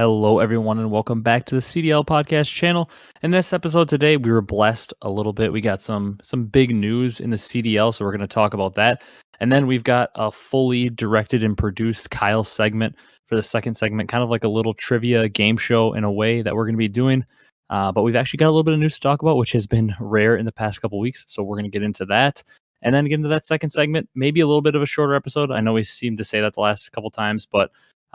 Hello, everyone, and welcome back to the CDL podcast channel. In this episode today, we were blessed a little bit. We got some big news in the CDL, so we're going to talk about that. And then we've got a fully directed and produced Kyle segment for the second segment, kind of like a little trivia game show in a way that we're going to be doing. But we've actually got a little bit of news to talk about, which has been rare in the past couple weeks. So we're going to get into that. And then get into that second segment, maybe a little bit of a shorter episode. I know we seem to say that the last couple times, but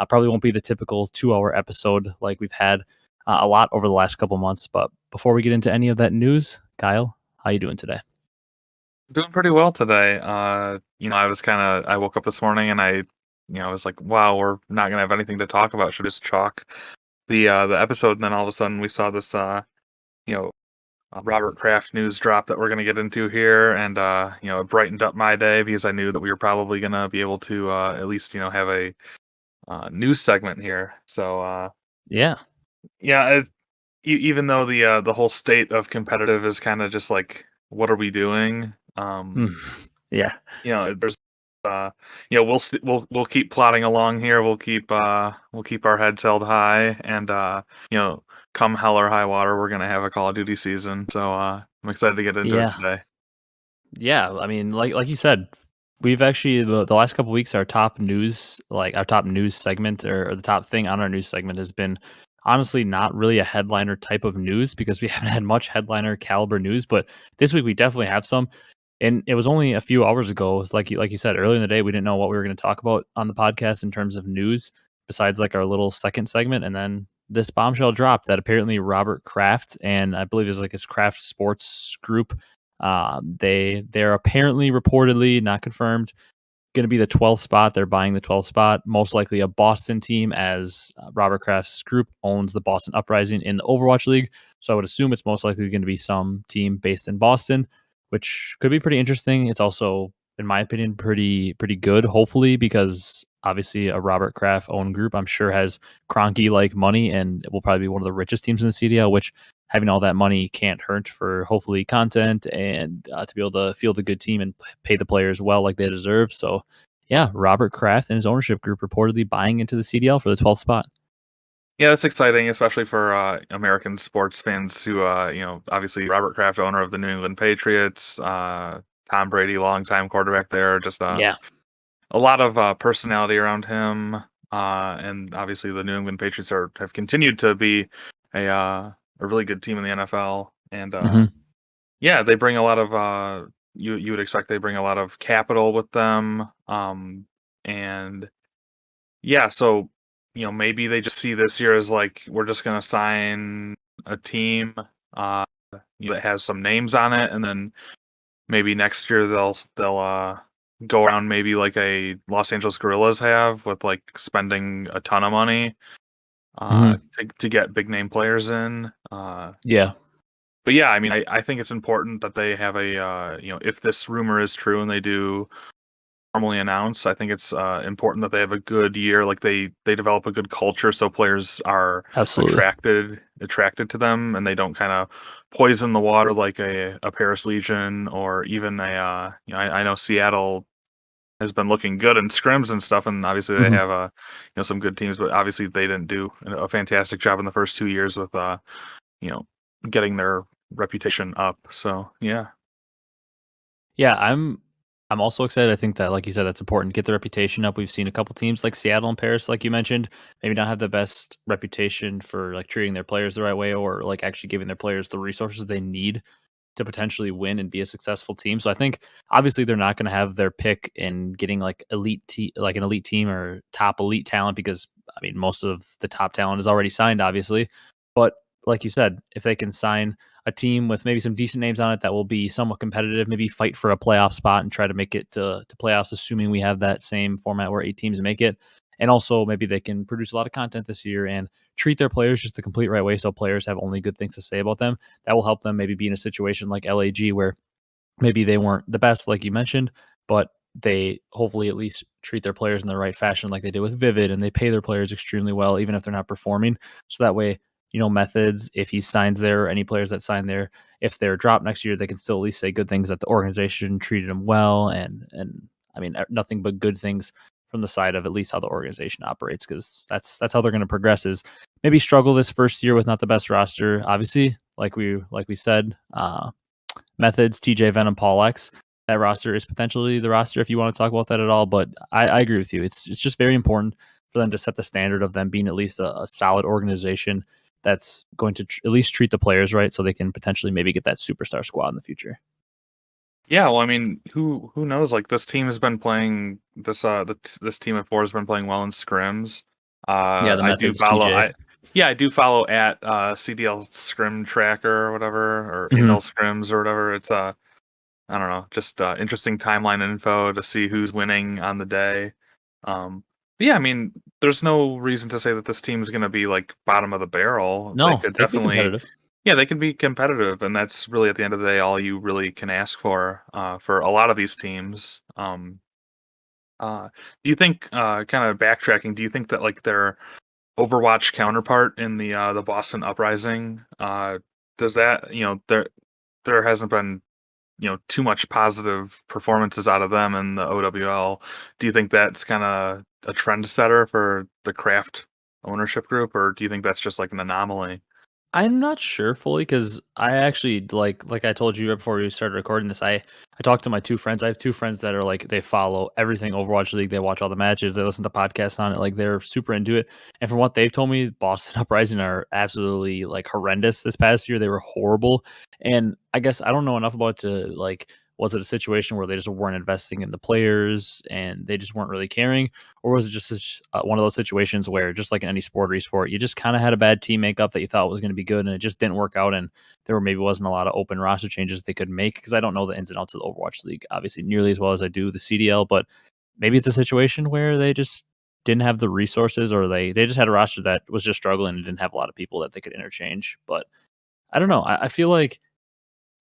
probably won't be the typical 2-hour episode like we've had a lot over the last couple months. But before we get into any of that news, Kyle, how you doing today? Doing pretty well today. I woke up this morning and I was like, wow, we're not gonna have anything to talk about. Should just chalk the episode, and then all of a sudden we saw this Robert Kraft news drop that we're gonna get into here, and it brightened up my day because I knew that we were probably gonna be able to at least have a news segment here. So Yeah. yeah, even though the whole state of competitive is kind of just like, what are we doing? Mm. Yeah. There's we'll keep plodding along here. We'll keep our heads held high, and come hell or high water, we're gonna have a Call of Duty season. So I'm excited to get into it Yeah. today. Yeah. I mean, like you said, we've actually the last couple weeks our top news segment or the top thing on our news segment has been honestly not really a headliner type of news because we haven't had much headliner caliber news, but this week we definitely have some. And it was only a few hours ago, like you said earlier in the day, we didn't know what we were going to talk about on the podcast in terms of news, besides like our little second segment. And then this bombshell dropped that apparently Robert Kraft, and I believe it's like his Kraft Sports Group, they're apparently reportedly not confirmed going to be the 12th spot. They're buying the 12th spot, most likely a Boston team, as Robert Kraft's group owns the Boston Uprising in the Overwatch League. So I would assume it's most likely going to be some team based in Boston, which could be pretty interesting. It's also, in my opinion, pretty good, hopefully, because obviously a Robert Kraft owned group, I'm sure, has Cronky like money and it will probably be one of the richest teams in the CDL, which having all that money can't hurt for hopefully content and to be able to field a good team and pay the players well like they deserve. So yeah, Robert Kraft and his ownership group reportedly buying into the CDL for the 12th spot. Yeah, that's exciting, especially for American sports fans who, obviously Robert Kraft, owner of the New England Patriots, Tom Brady, longtime quarterback there, just Yeah. a lot of personality around him, and obviously the New England Patriots have continued to be a really good team in the NFL, and Hmm. yeah, they bring a lot of you would expect they bring a lot of capital with them, and yeah, so maybe they just see this year as like, we're just gonna sign a team uh that has some names on it, and then maybe next year they'll go around maybe like a Los Angeles Gorillas have, with like spending a ton of money Hmm. to get big name players in. Yeah. But yeah, I mean, I think it's important that they have if this rumor is true and they do formally announce, I think it's important that they have a good year, like they develop a good culture so players are Absolutely. attracted to them, and they don't kind of poison the water like a Paris Legion, or even I know Seattle has been looking good in scrims and stuff, and obviously they Hmm. have some good teams, but obviously they didn't do a fantastic job in the first 2 years with you know getting their reputation up. So yeah. Yeah, I'm also excited. I think that, like you said, that's important. Get the reputation up. We've seen a couple teams like Seattle and Paris, like you mentioned, maybe not have the best reputation for like treating their players the right way or like actually giving their players the resources they need to potentially win and be a successful team. So I think obviously they're not going to have their pick in getting like like an elite team or top elite talent because I mean most of the top talent is already signed, obviously. But like you said, if they can sign a team with maybe some decent names on it that will be somewhat competitive, maybe fight for a playoff spot and try to make it to playoffs, assuming we have that same format where 8 teams make it. And also maybe they can produce a lot of content this year and treat their players just the complete right way so players have only good things to say about them. That will help them maybe be in a situation like LAG where maybe they weren't the best, like you mentioned, but they hopefully at least treat their players in the right fashion, like they did with Vivid, and they pay their players extremely well, even if they're not performing. So that way, Methods, if he signs there, or any players that sign there, if they're dropped next year, they can still at least say good things that the organization treated them well, and I mean nothing but good things from the side of at least how the organization operates, because that's how they're going to progress. Is maybe struggle this first year with not the best roster. Obviously, like we said, Methods, TJ Venom, Paul X. That roster is potentially the roster if you want to talk about that at all. But I agree with you. It's just very important for them to set the standard of them being at least a solid organization that's going to at least treat the players right, so they can potentially maybe get that superstar squad in the future. Yeah, well, I mean, who knows? Like this team has been playing this team of four has been playing well in scrims. Yeah, the I do Methods, follow TJ. I do follow at CDL Scrim Tracker or whatever, or Mhm. Intel Scrims or whatever. It's I don't know, just interesting timeline info to see who's winning on the day. But yeah, I mean, there's no reason to say that this team is going to be like bottom of the barrel. They No, could they can be definitely, competitive. yeah, they can be competitive, and that's really at the end of the day all you really can ask for a lot of these teams. Do you think, kind of backtracking, do you think that like their Overwatch counterpart in the Boston Uprising, does that there hasn't been too much positive performances out of them in the OWL. Do you think that's kind of a trend setter for the Kraft ownership group, or do you think that's just like an anomaly? I'm not sure fully because I actually like I told you right before we started recording this. I talked to my two friends. I have two friends that are like they follow everything Overwatch League. They watch all the matches. They listen to podcasts on it. Like they're super into it. And from what they've told me, Boston Uprising are absolutely like horrendous this past year. They were horrible. And I guess I don't know enough about it to like. Was it a situation where they just weren't investing in the players and they just weren't really caring? Or was it just one of those situations where, just like in any sport or esport, you just kind of had a bad team makeup that you thought was going to be good, and it just didn't work out, and there maybe wasn't a lot of open roster changes they could make? Because I don't know the ins and outs of the Overwatch League, obviously, nearly as well as I do the CDL, but maybe it's a situation where they just didn't have the resources, or they just had a roster that was just struggling and didn't have a lot of people that they could interchange. But I don't know. I feel like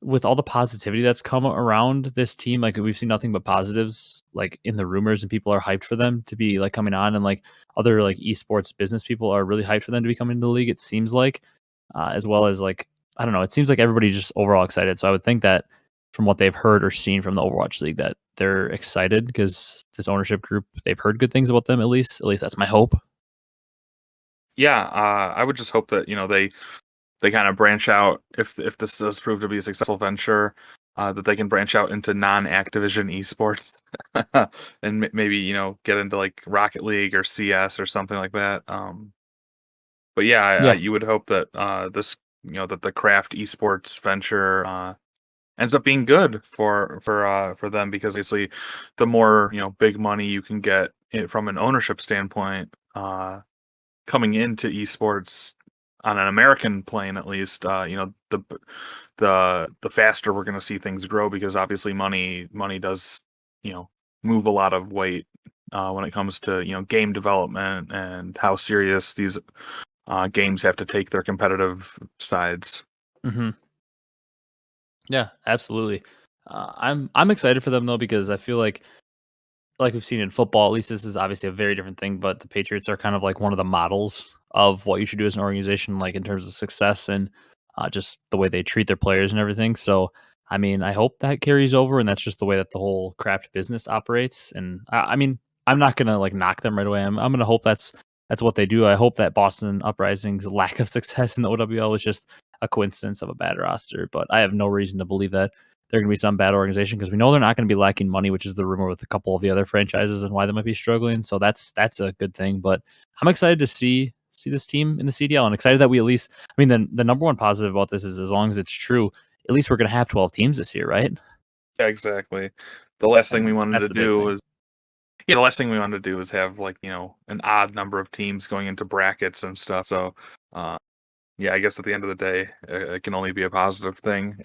with all the positivity that's come around this team, like we've seen nothing but positives, like in the rumors, and people are hyped for them to be like coming on, and like other like esports business people are really hyped for them to be coming into the league. It seems like, as well as like I don't know, it seems like everybody's just overall excited. So I would think that from what they've heard or seen from the Overwatch League, that they're excited because this ownership group, they've heard good things about them. At least that's my hope. Yeah, I would just hope that they kind of branch out if this does prove to be a successful venture, that they can branch out into non-Activision esports and maybe get into like Rocket League or CS or something like that. But yeah, Yeah. you would hope that this that the Kraft esports venture ends up being good for them, because obviously the more big money you can get from an ownership standpoint, coming into esports on an American plane at least, the faster we're going to see things grow, because obviously money does move a lot of weight when it comes to game development and how serious these games have to take their competitive sides. hmm Yeah, absolutely. I'm excited for them though, because I feel like we've seen in football, at least this is obviously a very different thing, but the Patriots are kind of like one of the models of what you should do as an organization, like in terms of success and just the way they treat their players and everything. So, I mean, I hope that carries over, and that's just the way that the whole craft business operates. And I mean, I'm not gonna like knock them right away. I'm gonna hope that's what they do. I hope that Boston Uprising's lack of success in the OWL was just a coincidence of a bad roster, but I have no reason to believe that they're going to be some bad organization, because we know they're not going to be lacking money, which is the rumor with a couple of the other franchises and why they might be struggling. So that's a good thing. But I'm excited to see this team in the CDL, and excited that we at least. I mean, the number one positive about this is, as long as it's true, at least we're going to have 12 teams this year, right? Yeah, exactly. The last thing we And wanted that's to the big do thing. was Yeah, the last thing we wanted to do was have like an odd number of teams going into brackets and stuff. So uh, yeah, I guess at the end of the day, it can only be a positive thing.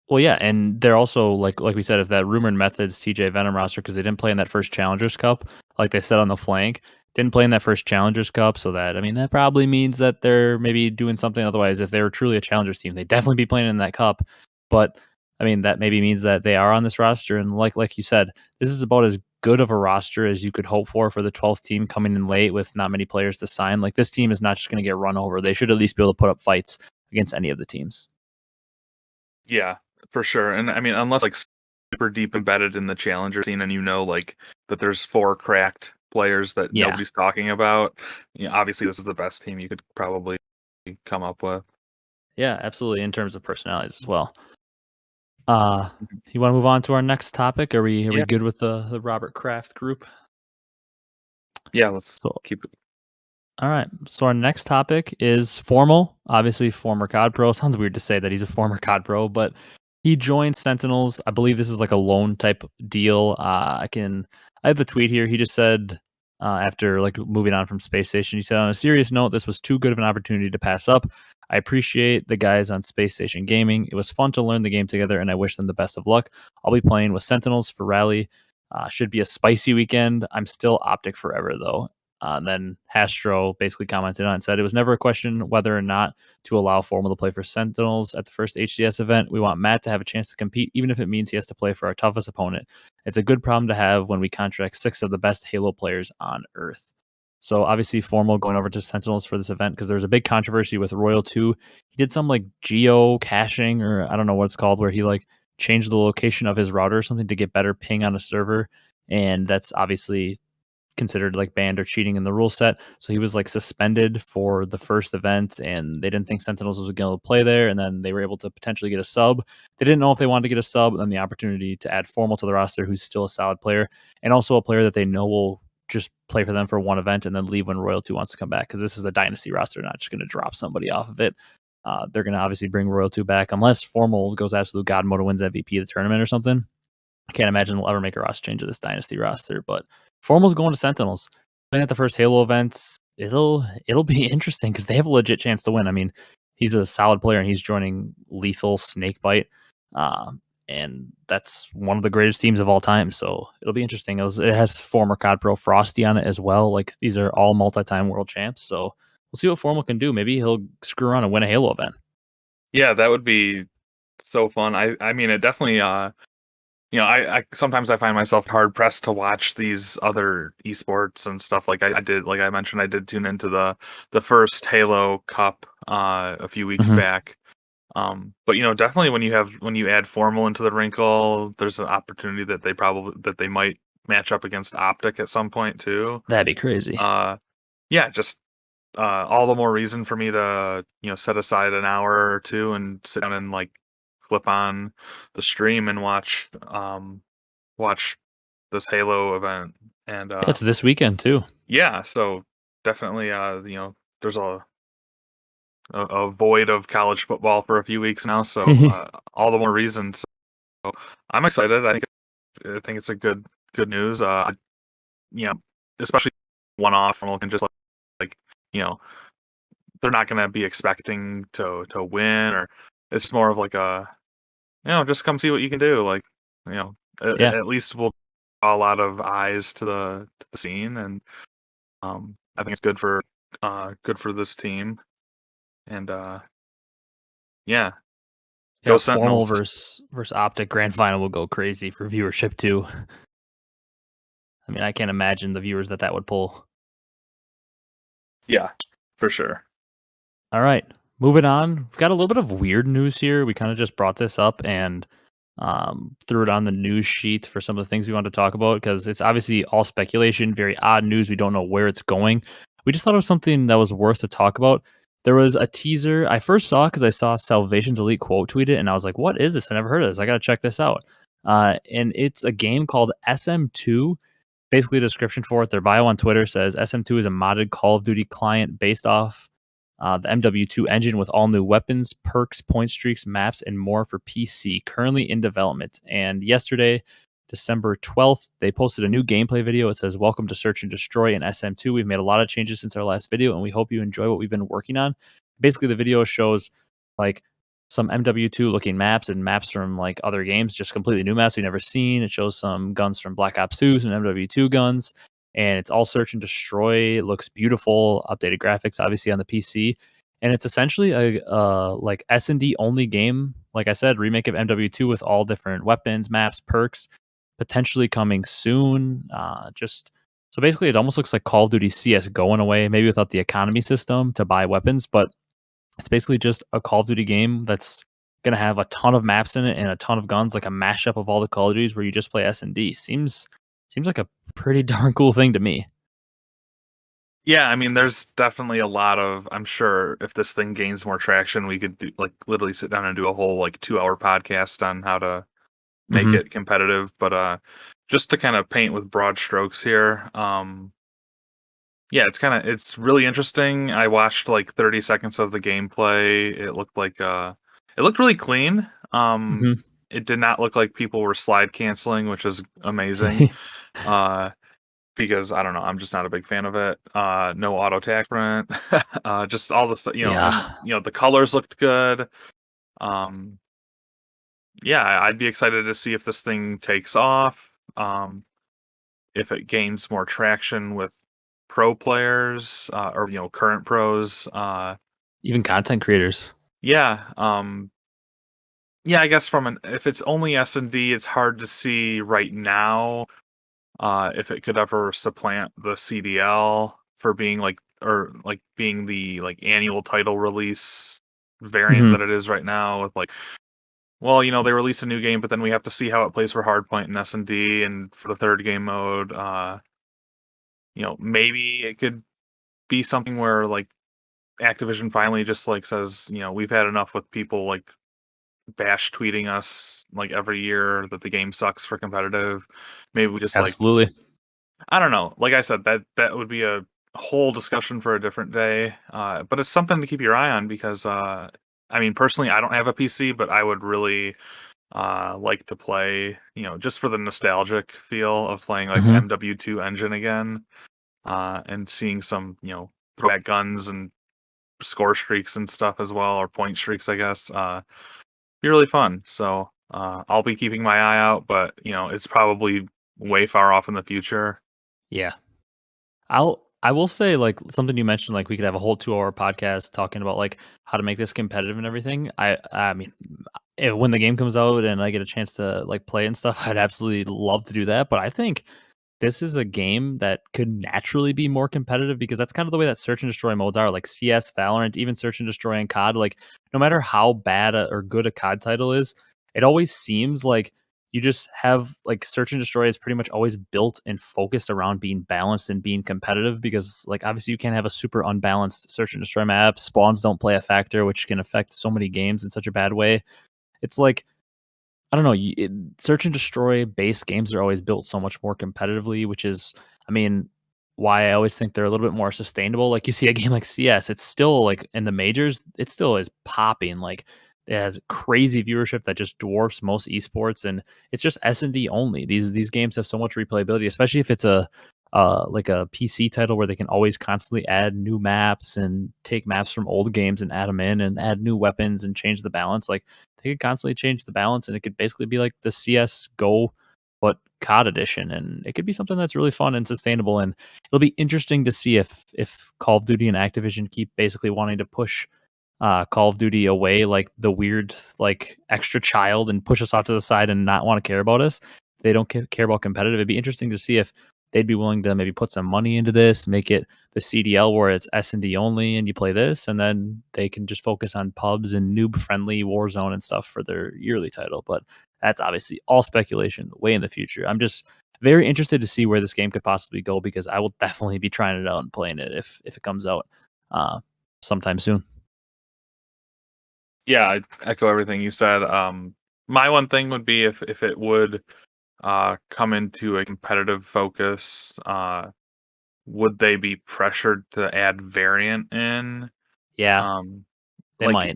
Well, yeah, and they're also like we said, if that rumored methods TJ Venom roster, because they didn't play in that first Challengers Cup, like they said on the flank, didn't play in that first Challengers Cup, so that I mean that probably means that they're maybe doing something. Otherwise, if they were truly a Challengers team, they'd definitely be playing in that cup. But I mean that maybe means that they are on this roster, and like you said, this is about as good of a roster as you could hope for the 12th team coming in late with not many players to sign. Like this team is not just going to get run over. They should at least be able to put up fights against any of the teams. Yeah, for sure. And I mean, unless like super deep embedded in the challenger scene, and like that there's four cracked players that Yeah. nobody's talking about, obviously this is the best team you could probably come up with. Yeah, absolutely, in terms of personalities as well. Mhm. You wanna move on to our next topic? Are we Yeah, good with the Robert Kraft group? yeah. Let's So keep it. all right. So our next topic is FormaL, obviously former COD pro. Sounds weird to say that he's a former COD pro, but he joined Sentinels. I believe this is like a loan type deal. I have the tweet here. He just said after like moving on from Space Station, he said, on a serious note, this was too good of an opportunity to pass up. I appreciate the guys on Space Station Gaming. It was fun to learn the game together, and I wish them the best of luck. I'll be playing with Sentinels for Rally. Should be a spicy weekend. I'm still OpTic forever though. And then Hastro basically commented on it and said it was never a question whether or not to allow FormaL to play for Sentinels at the first HCS event. We want Matt to have a chance to compete, even if it means he has to play for our toughest opponent. It's a good problem to have when we contract 6 of the best Halo players on Earth. So obviously FormaL going over to Sentinels for this event because there was a big controversy with Royal 2. He did some like geo caching, or I don't know what it's called, where he like changed the location of his router or something to get better ping on a server. And that's obviously considered like banned or cheating in the rule set. So he was like suspended for the first event, and they didn't think Sentinels was going to play there. And then they were able to potentially get a sub. They didn't know if they wanted to get a sub, and then the opportunity to add FormaL to the roster, who's still a solid player, and also a player that they know will just play for them for one event and then leave when Royal 2 wants to come back, because this is a dynasty roster, not just going to drop somebody off of it. They're going to obviously bring Royal 2 back unless FormaL goes absolute god mode and wins MVP of the tournament or something. I can't imagine they'll ever make a roster change to this dynasty roster, but Formal's going to Sentinels. Playing at the first Halo events, it'll be interesting because they have a legit chance to win. I mean, he's a solid player and he's joining Lethal Snakebite, and that's one of the greatest teams of all time. So it'll be interesting. It has former COD Pro Frosty on it as well. Like these are all multi-time world champs. So we'll see what Formal can do. Maybe he'll screw around and win a Halo event. Yeah, that would be so fun. I mean, it definitely. I sometimes I find myself hard pressed to watch these other esports and stuff. Like I did, like I mentioned, I did tune into the first Halo Cup a few weeks Mhm. back. But definitely when you add Formal into the wrinkle, there's an opportunity that they might match up against OpTic at some point too. That'd be crazy. Uh, yeah, just all the more reason for me to set aside an hour or two and sit down and like flip on the stream and watch this Halo event. And Yeah, it's this weekend too. yeah, so definitely there's a void of college football for a few weeks now, so all the more reason. So I'm excited. I think it's a good news. You know, Especially one off and can just like you know they're not going to be expecting to win, or it's more of like a just come see what you can do. Like you know Yeah. at least we'll draw a lot of eyes to the scene, and I think it's good for this team. And yeah, Yeah, go Formal Sentinels. versus OpTic grand final will go crazy for viewership too. I mean, I can't imagine the viewers that would pull. Yeah, for sure. All right, moving on. We've got a little bit of weird news here. We kind of just brought this up and threw it on the news sheet for some of the things we wanted to talk about because it's obviously all speculation, very odd news. We don't know where it's going. We just thought it was something that was worth to talk about. There was a teaser I first saw because I saw Salvation's Elite quote tweet it, and I was like, "What is this? I never heard of this. I got to check this out." And it's a game called SM2. Basically, the description for it, their bio on Twitter says SM2 is a modded Call of Duty client based off the MW2 engine with all new weapons, perks, point streaks, maps, and more for PC, currently in development. And yesterday, December 12th, they posted a new gameplay video. It says, "Welcome to Search and Destroy in SM2. We've made a lot of changes since our last video, and we hope you enjoy what we've been working on." Basically, the video shows like some MW2 looking maps and maps from like other games, just completely new maps we've never seen. It shows some guns from Black Ops 2, some MW2 guns, and it's all search and destroy. It looks beautiful, updated graphics, obviously on the PC, and it's essentially a like S&D only game. Like I said, remake of MW2 with all different weapons, maps, perks, potentially coming soon. Just so basically, it almost looks like Call of Duty CS:GO in a way, maybe without the economy system to buy weapons, but it's basically just a Call of Duty game that's gonna have a ton of maps in it and a ton of guns, like a mashup of all the Call of Duties where you just play S&D. Seems like a pretty darn cool thing to me. Yeah, I mean, there's definitely a lot of. I'm sure if this thing gains more traction, we could do, like literally sit down and do a whole like 2-hour podcast on how to make Mhm. it competitive. But just to kind of paint with broad strokes here, yeah, it's really interesting. I watched like 30 seconds of the gameplay. It looked really clean. Mhm. It did not look like people were slide canceling, which is amazing. Uh, because I don't know, I'm just not a big fan of it. No auto attack print, just all the stuff, and Yeah. the colors looked good. Um, yeah, I'd be excited to see if this thing takes off. If it gains more traction with pro players, or current pros. Even content creators. Yeah, yeah. I guess from an if it's only S&D, it's hard to see right now if it could ever supplant the CDL for being like or like being the like annual title release variant Mhm. that it is right now with like well, they release a new game, but then we have to see how it plays for hardpoint and S&D and for the third game mode. Maybe it could be something where like Activision finally just like says, we've had enough with people like bash tweeting us like every year that the game sucks for competitive. Maybe we just like Absolutely. I don't know. Like I said, that would be a whole discussion for a different day. But it's something to keep your eye on because I mean personally I don't have a PC, but I would really like to play, just for the nostalgic feel of playing like Mhm. MW2 engine again, and seeing some, throwback guns and score streaks and stuff as well, or point streaks, I guess. Be really fun. So I'll be keeping my eye out, but it's probably way far off in the future. Yeah. I will say, like, something you mentioned, like, we could have a whole 2-hour podcast talking about, like, how to make this competitive and everything. I mean, when the game comes out and I get a chance to, like, play and stuff, I'd absolutely love to do that, but I think this is a game that could naturally be more competitive because that's kind of the way that search and destroy modes are, like CS, Valorant, even search and destroy and COD. Like, no matter how bad or good a COD title is, it always seems like you just have like search and destroy is pretty much always built and focused around being balanced and being competitive because like obviously you can't have a super unbalanced search and destroy map. Spawns don't play a factor, which can affect so many games in such a bad way. It's like I don't know. Search and destroy based games are always built so much more competitively, which is, I mean, why I always think they're a little bit more sustainable. Like you see a game like CS, it's still like in the majors, it still is popping. Like it has crazy viewership that just dwarfs most esports, and it's just S&D only. These games have so much replayability, especially if it's a like a PC title where they can always constantly add new maps and take maps from old games and add them in and add new weapons and change the balance. Like they could constantly change the balance and it could basically be like the CS GO but COD edition, and it could be something that's really fun and sustainable. And it'll be interesting to see if Call of Duty and Activision keep basically wanting to push Call of Duty away like the weird like extra child and push us off to the side and not want to care about us. They don't care about competitive. It'd be interesting to see if they'd be willing to maybe put some money into this, make it the CDL where it's S&D only and you play this, and then they can just focus on pubs and noob friendly Warzone and stuff for their yearly title. But that's obviously all speculation way in the future. I'm just very interested to see where this game could possibly go because I will definitely be trying it out and playing it if it comes out uh, sometime soon. Yeah, I echo everything you said. My one thing would be if it would come into a competitive focus, would they be pressured to add variant in? Yeah, Um, they might.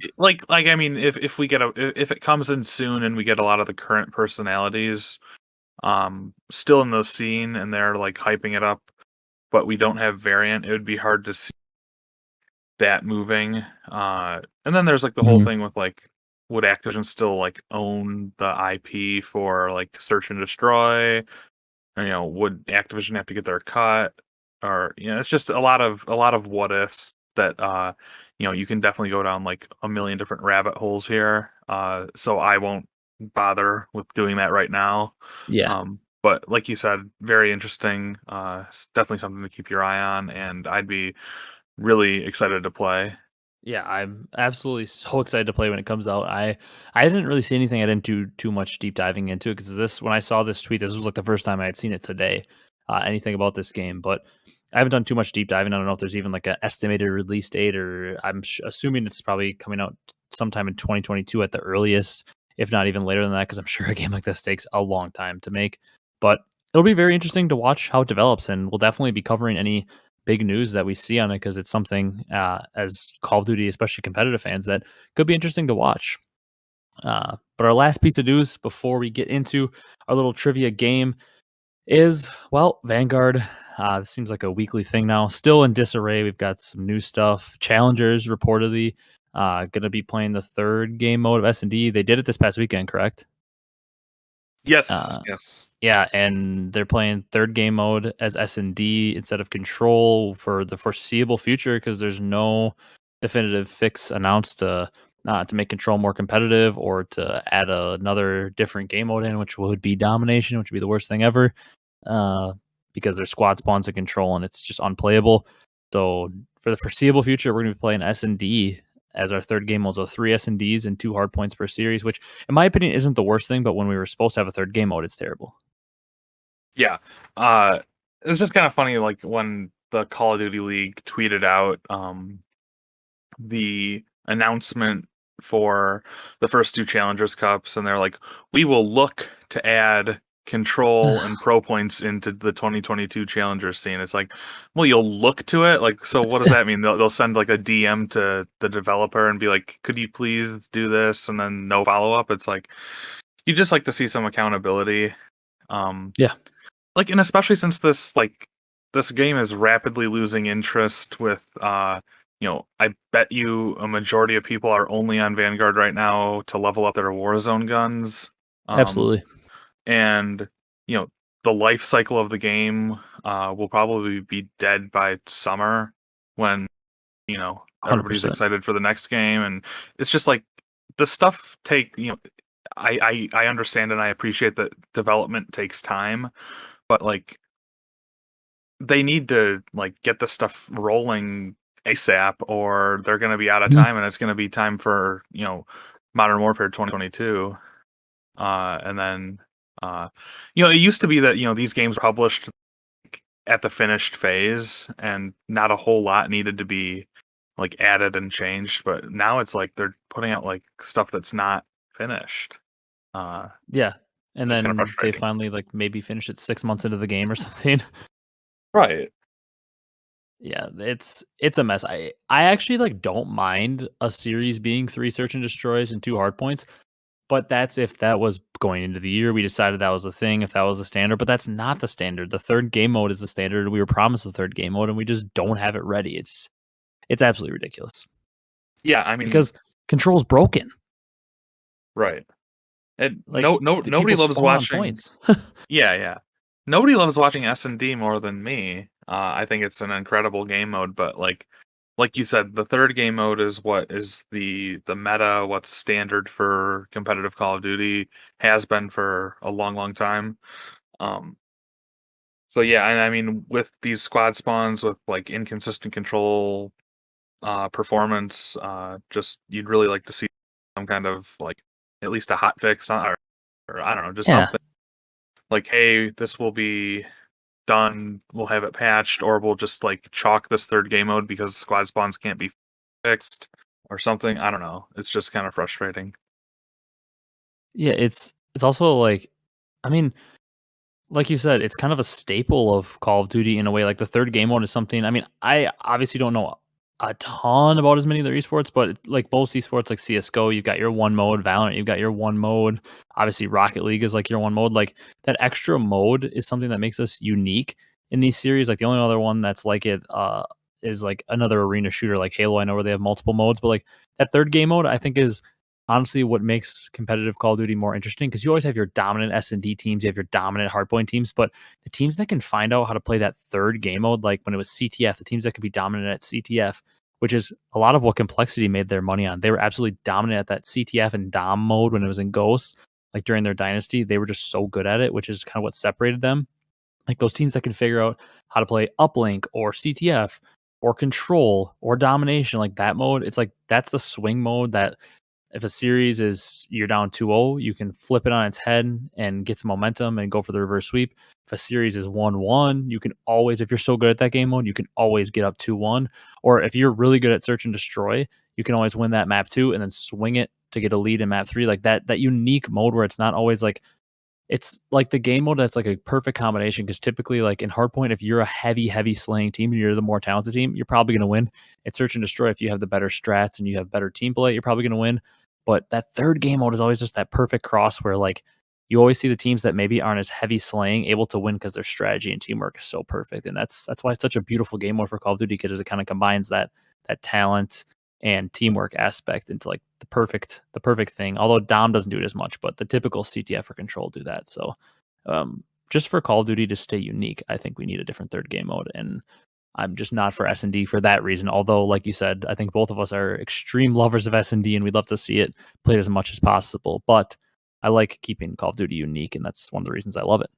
I mean, if we get if it comes in soon and we get a lot of the current personalities still in the scene and they're like hyping it up, but we don't have variant, it would be hard to see that moving. And then there's like the whole Mhm. thing with like, would Activision still like own the IP for like search and destroy? Or, would Activision have to get their cut? Or it's just a lot of what ifs that you can definitely go down like a million different rabbit holes here. So I won't bother with doing that right now. Yeah. But like you said, very interesting. It's definitely something to keep your eye on, and I'd be really excited to play. Yeah, I'm absolutely so excited to play when it comes out. I didn't really see anything. I didn't do too much deep diving into it because this when I saw this tweet, this was like the first time I had seen it today. Anything about this game, but I haven't done too much deep diving. I don't know if there's even like an estimated release date, or I'm assuming it's probably coming out sometime in 2022 at the earliest, if not even later than that, because I'm sure a game like this takes a long time to make. But it'll be very interesting to watch how it develops, and we'll definitely be covering any big news that we see on it because it's something as Call of Duty, especially competitive fans, that could be interesting to watch. But our last piece of news before we get into our little trivia game is, well, Vanguard. This seems like a weekly thing now. Still in disarray. We've got some new stuff. Challengers reportedly going to be playing the third game mode of S&D. They did it this past weekend, correct? Yes, Uh, yes. yeah, and they're playing third game mode as S&D instead of Control for the foreseeable future because there's no definitive fix announced to make Control more competitive or to add another different game mode in, which would be Domination, which would be the worst thing ever, uh, because there's squad spawns in Control and it's just unplayable. So for the foreseeable future, we're going to be playing S&D as our third game mode. So 3 S&Ds and 2 hard points per series, which in my opinion isn't the worst thing, but when we were supposed to have a third game mode, it's terrible. Yeah. Uh, it's just kind of funny, like when the Call of Duty League tweeted out the announcement for the first 2 Challengers Cups, and they're like, "We will look to add control and pro points into the 2022 Challenger scene." It's like, well, you'll look to it. Like, so what does that mean? They'll send like a DM to the developer and be like, "Could you please do this?" And then no follow up. It's like you just like to see some accountability. Um, Yeah, like, and especially since this game is rapidly losing interest with I bet you a majority of people are only on Vanguard right now to level up their Warzone guns. um absolutely. and you know the life cycle of the game will probably be dead by summer when everybody's 100%. excited for the next game. And it's just like the stuff I understand and I appreciate that development takes time, but like they need to like get the stuff rolling ASAP or they're going to be out of Mhm. time, and it's going to be time for, Modern Warfare 2022. And then it used to be that, these games were published at the finished phase and not a whole lot needed to be like added and changed, but now it's like they're putting out like stuff that's not finished. Uh Yeah, and it's kind of then they frustrating. finally like maybe finish it 6 months into the game or something. Right. Yeah, it's a mess. I actually like don't mind a series being 3 search and destroys and 2 hard points, but that's if that was going into the year. We decided that was the thing, if that was the standard, but that's not the standard. The third game mode is the standard. We were promised the third game mode and we just don't have it ready. It's absolutely ridiculous Yeah, I mean, because control's broken. right. And Like the nobody people loves spawn on watching. points. Yeah, yeah. Nobody loves watching S&D more than me. I think it's an incredible game mode, but like you said, the third game mode is what is the meta, what's standard for competitive Call of Duty, has been for a long, long time. Um, so yeah, and I mean with these squad spawns with like inconsistent control performance, just you'd really like to see some kind of like at least a hot fix or I don't know, just Yeah. something like, hey, this will be done, we'll have it patched, or we'll just like chalk this third game mode because squad spawns can't be fixed or something. I don't know. It's just kind of frustrating. Yeah, it's also like, I mean, like you said, it's kind of a staple of Call of Duty in a way. Like the third game mode is something. I mean, I obviously don't know a ton about as many of their esports, but like most esports, like CS:GO, you've got your one mode. Valorant, you've got your one mode. Obviously, Rocket League is like your one mode. Like that extra mode is something that makes us unique in these series. Like the only other one that's like it is like another arena shooter, like Halo. I know where they have multiple modes, but like that third game mode, I think is honestly what makes competitive Call of Duty more interesting because you always have your dominant S&D teams, you have your dominant hardpoint teams, but the teams that can find out how to play that third game mode, like when it was CTF, the teams that could be dominant at CTF, which is a lot of what Complexity made their money on. They were absolutely dominant at that CTF and Dom mode when it was in Ghosts, like during their dynasty. They were just so good at it, which is kind of what separated them. Like those teams that can figure out how to play uplink or CTF or control or domination, like that mode, it's like that's the swing mode that If a series is you're down 2-0, you can flip it on its head and get some momentum and go for the reverse sweep. If a series is 1-1, you can always, if you're so good at that game mode, you can always get up 2-1. Or if you're really good at search and destroy, you can always win that map 2 and then swing it to get a lead in map 3. Like that unique mode where it's not always like, it's like the game mode that's like a perfect combination, because typically, like in Hardpoint, if you're a heavy slaying team and you're the more talented team, you're probably going to win. At Search and Destroy, if you have the better strats and you have better team play, you're probably going to win. But that third game mode is always just that perfect cross where like you always see the teams that maybe aren't as heavy slaying able to win because their strategy and teamwork is so perfect. And that's why it's such a beautiful game mode for Call of Duty, because it kind of combines that talent and teamwork aspect into like the perfect thing. Although Dom doesn't do it as much, but the typical CTF or Control do that. So just for Call of Duty to stay unique, I think we need a different third game mode. And I'm just not for S&D for that reason. Although, like you said, I think both of us are extreme lovers of S&D and we'd love to see it played as much as possible. But I like keeping Call of Duty unique, and that's one of the reasons I love it.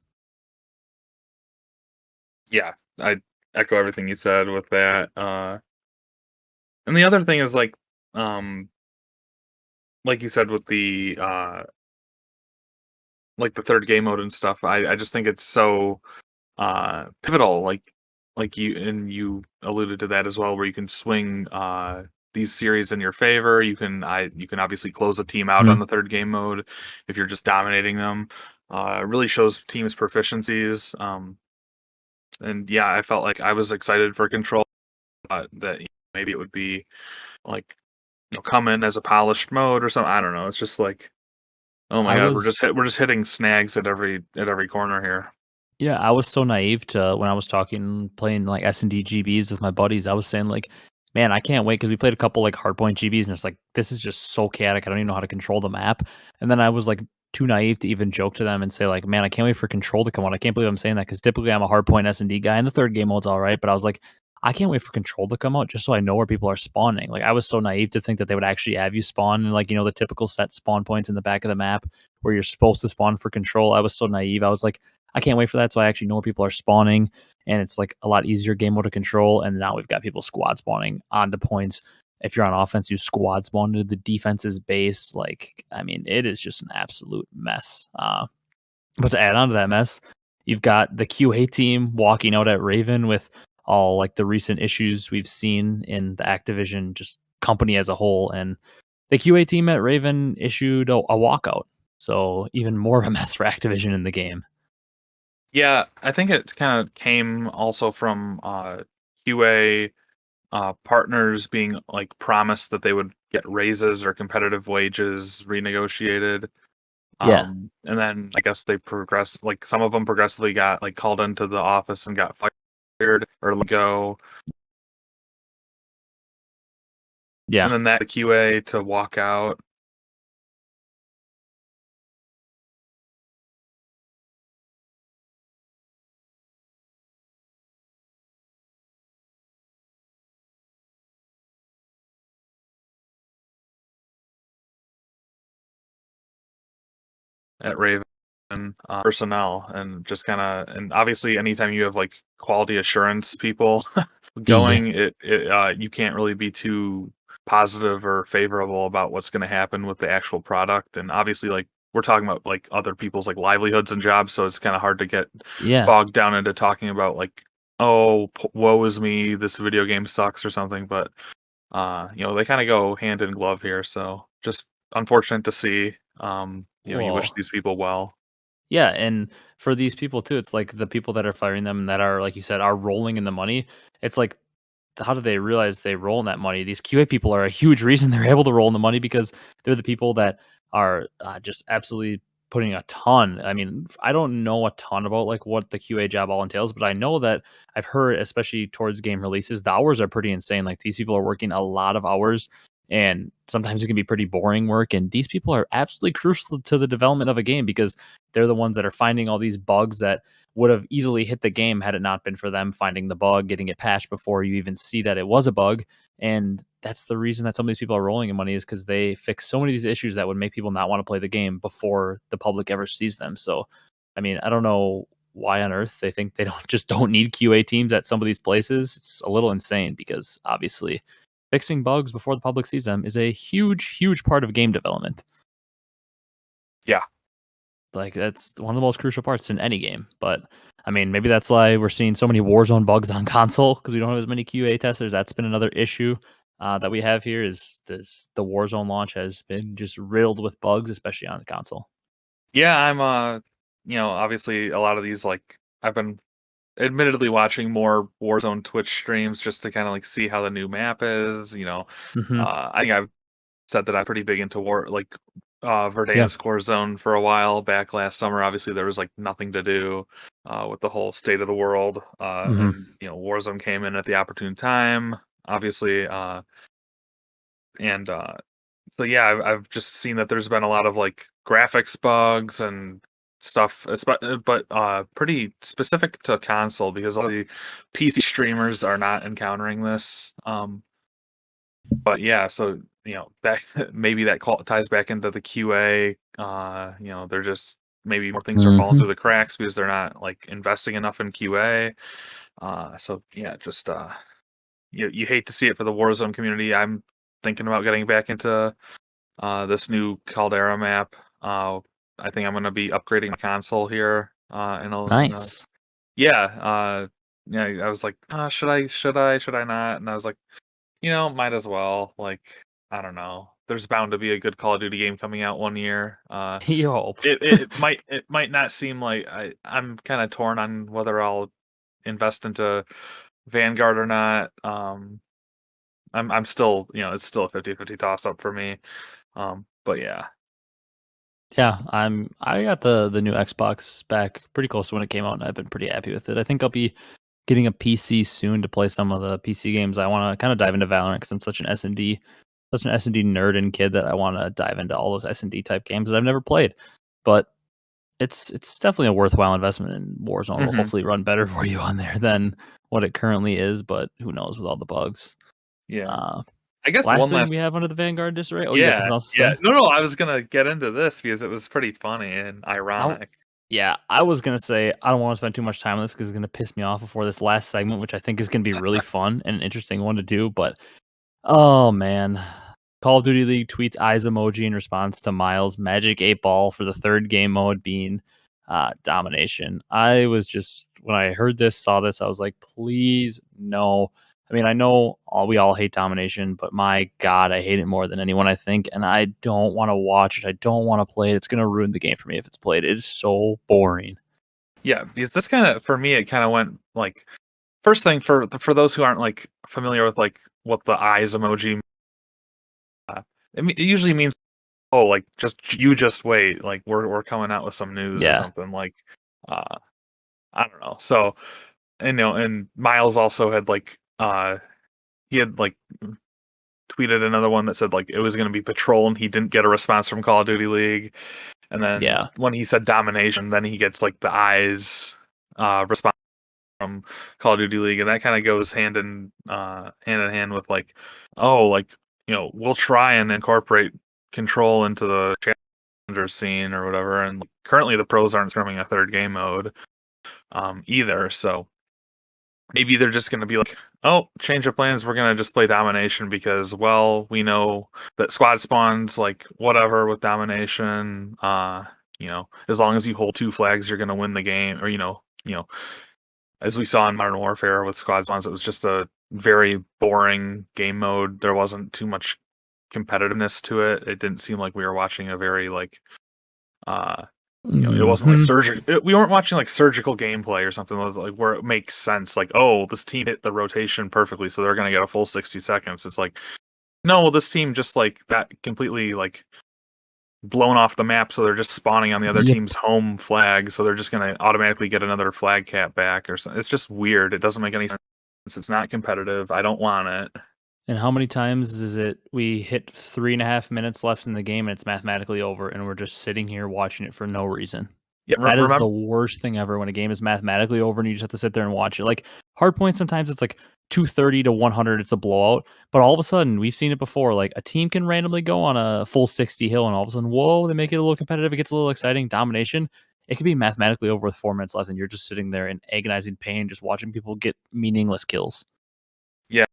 Yeah, I echo everything you said with that. And the other thing is um, like you said with the third game mode and stuff. I just think it's so pivotal. Like you alluded to that as well, where you can swing these series in your favor. You can obviously close a team out on Mhm. the third game mode if you're just dominating them. It really shows teams' proficiencies. And yeah, I felt like I was excited for Control, that maybe it would be like, come in as a polished mode or something. I don't know. It's just like, oh my I god, was we're just hitting snags at every corner here. Yeah, I was so naive to when I was talking, playing like S&D GBs with my buddies. I was saying like, man, I can't wait, because we played a couple like hardpoint GBs and it's like, this is just so chaotic. I don't even know how to control the map. And then I was like too naive to even joke to them and say like, man, I can't wait for Control to come out. I can't believe I'm saying that, because typically I'm a hardpoint S&D guy and the third game mode's all right. But I was like, I can't wait for Control to come out just so I know where people are spawning. Like I was so naive to think that they would actually have you spawn in like, the typical set spawn points in the back of the map where you're supposed to spawn for Control. I was so naive. I was like, I can't wait for that. So I actually know where people are spawning, and it's like a lot easier game mode to control. And now we've got people squad spawning onto points. If you're on offense, you squad spawn to the defense's base. Like, I mean, it is just an absolute mess. But to add on to that mess, you've got the QA team walking out at Raven with all like the recent issues we've seen in the Activision just company as a whole. And the QA team at Raven issued a walkout. So even more of a mess for Activision in the game. Yeah, I think it kind of came also from QA partners being like promised that they would get raises or competitive wages renegotiated. Yeah. And then I guess they progress, like some of them progressively got like called into the office and got fired or let go. Yeah. And then that QA to walk out. At Raven, personnel, and just kind of, and obviously anytime you have like quality assurance people Yeah. going, you can't really be too positive or favorable about what's going to happen with the actual product. And obviously, like we're talking about like other people's like livelihoods and jobs, so it's kind of hard to get Yeah. bogged down into talking about like, oh, woe is me, this video game sucks or something. But they kind of go hand in glove here. So just unfortunate to see. You wish Well, these people well. yeah, and for these people too, it's like the people that are firing them that are, like you said, are rolling in the money. It's like, how do they realize they roll in that money? These QA people are a huge reason they're able to roll in the money, because they're the people that are just absolutely putting a ton. I mean, I don't know a ton about like what the QA job all entails, but I know that I've heard, especially towards game releases, the hours are pretty insane. Like these people are working a lot of hours, and sometimes it can be pretty boring work. And these people are absolutely crucial to the development of a game, because they're the ones that are finding all these bugs that would have easily hit the game had it not been for them finding the bug, getting it patched before you even see that it was a bug. And that's the reason that some of these people are rolling in money, is because they fix so many of these issues that would make people not want to play the game before the public ever sees them. So, I mean, I don't know why on earth they think they don't need QA teams at some of these places. It's a little insane, because obviously fixing bugs before the public sees them is a huge part of game development. Yeah. Like, that's one of the most crucial parts in any game. But I mean, maybe that's why we're seeing so many Warzone bugs on console, because we don't have as many QA testers. That's been another issue that we have here. Is this the Warzone launch has been just riddled with bugs, especially on the console. Yeah, I'm obviously a lot of these, like, I've been admittedly watching more Warzone Twitch streams just to kind of like see how the new map is. Hmm. I think I've said that I'm pretty big into Yeah. Verdansk Warzone for a while back last summer. Obviously, there was like nothing to do with the whole state of the world, Hmm. and Warzone came in at the opportune time. Obviously, and so yeah, I've just seen that there's been a lot of like graphics bugs and stuff, but pretty specific to console because all the PC streamers are not encountering this. But yeah, so that maybe that ties back into the QA. They're just maybe more things are falling Hmm. through the cracks because they're not like investing enough in QA. So yeah, just you hate to see it for the Warzone community. I'm thinking about getting back into this new Caldera map. I think I'm gonna be upgrading my console here. Nice. Yeah. Yeah. I was like, should I not? And I was like, might as well. Like, I don't know. There's bound to be a good Call of Duty game coming out one year. You hope. It might not seem like I'm kind of torn on whether I'll invest into Vanguard or not. I'm still, it's still a 50-50 toss up for me. But yeah. Yeah, I got the new Xbox back pretty close to when it came out, and I've been pretty happy with it. I think I'll be getting a PC soon to play some of the PC games. I want to kind of dive into Valorant because I'm such an S&D nerd and kid that I want to dive into all those S&D type games that I've never played. But it's definitely a worthwhile investment, and Warzone will Hmm. hopefully run better for you on there than what it currently is. But who knows with all the bugs. Yeah. Uh, I guess Last one thing last we have under the Vanguard disarray. Oh, you got Yeah, something else to yeah. say? No, I was gonna get into this because it was pretty funny and I ironic. Yeah, I was gonna say I don't want to spend too much time on this because it's gonna piss me off before this last segment, which I think is gonna be really fun and an interesting one to do. But oh man, Call of Duty League tweets eyes emoji in response to Miles' Magic 8 Ball for the third game mode being domination. I was just when I heard this, saw this, I was like, please no. I mean, I know we all hate domination, but my God, I hate it more than anyone, I think. And I don't want to watch it. I don't want to play it. It's going to ruin the game for me if it's played. It is so boring. Yeah, because this kind of for me, it kind of went like first thing for those who aren't like familiar with like what the eyes emoji. It usually means like just wait, like we're coming out with some news or Yeah. something like uh I don't know. So and Miles also had like he had like tweeted another one that said like it was going to be Patrol and he didn't get a response from Call of Duty League. And then Yeah. when he said domination, then he gets like the eyes response from Call of Duty League, and that kind of goes hand in hand with like, oh, like we'll try and incorporate control into the challenger scene or whatever. And like, currently the pros aren't scrumming a third game mode either, so maybe they're just going to be like, oh, change of plans. We're going to just play domination because, well, we know that squad spawns like whatever with domination. As long as you hold two flags, you're going to win the game. Or as we saw in Modern Warfare with squad spawns, it was just a very boring game mode. There wasn't too much competitiveness to it. It didn't seem like we were watching a very like uh it wasn't like Hmm. we weren't watching like surgical gameplay or something. It was like where it makes sense. Like, oh, this team hit the rotation perfectly, so they're gonna get a full 60 seconds. It's like, no, this team just like that completely like blown off the map, so they're just spawning on the other Yep. team's home flag, so they're just gonna automatically get another flag cap back or something. It's just weird. It doesn't make any sense. It's not competitive. I don't want it. And how many times is it we hit 3.5 minutes left in the game and it's mathematically over and we're just sitting here watching it for no reason? Yeah, That is the remember? worst thing ever when a game is mathematically over and you just have to sit there and watch it. Like hard points, sometimes it's like 230 to 100, it's a blowout. But all of a sudden, we've seen it before. Like a team can randomly go on a full 60 hill, and all of a sudden, whoa, they make it a little competitive. It gets a little exciting. Domination. It could be mathematically over with 4 minutes left, and you're just sitting there in agonizing pain, just watching people get meaningless kills. Yeah.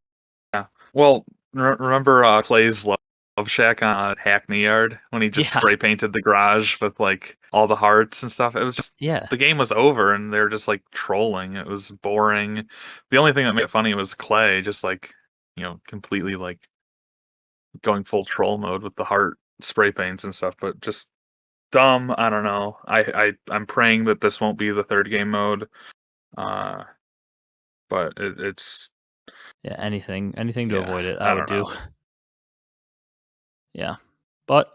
Yeah. Well, remember Clay's Love Shack on Hackney Yard when he just Yeah, spray painted the garage with like all the hearts and stuff? It was just yeah, the game was over and they're just like trolling. It was boring. The only thing that made it funny was Clay just like completely like going full troll mode with the heart spray paints and stuff, but just dumb. I don't know. I'm praying that this won't be the third game mode. Uh, but it's yeah. Anything to yeah. avoid it, I I would don't do. know. Yeah, but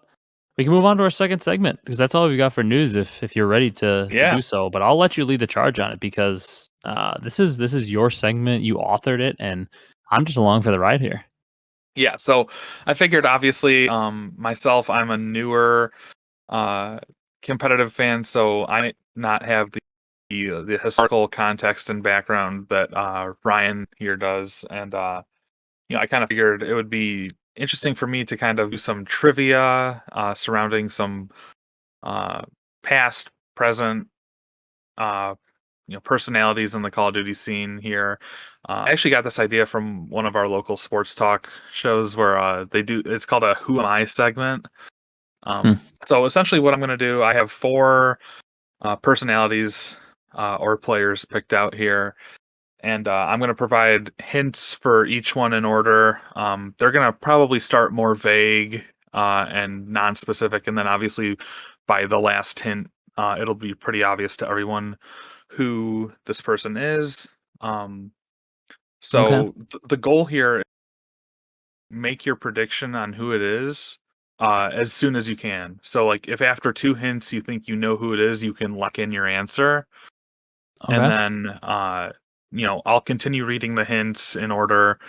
we can move on to our second segment because that's all we got for news. If you're ready to Yeah. do so, but I'll let you lead the charge on it because this is your segment. You authored it, and I'm just along for the ride here. Yeah, so I figured obviously myself I'm a newer uh competitive fan, so I might not have the historical context and background that Ryan here does, and I kind of figured it would be interesting for me to kind of do some trivia surrounding some uh past, present uh personalities in the Call of Duty scene here. I actually got this idea from one of our local sports talk shows where they do. It's called a "Who Am I" segment. Hmm. So essentially, what I'm going to do, I have four personalities or players picked out here, and I'm going to provide hints for each one in order. They're going to probably start more vague and non-specific, and then obviously by the last hint, it'll be pretty obvious to everyone who this person is. Um, Okay. so the goal here, make your prediction on who it is as soon as you can. So like if after two hints you think you know who it is, you can lock in your answer, and Okay. then I'll continue reading the hints in order,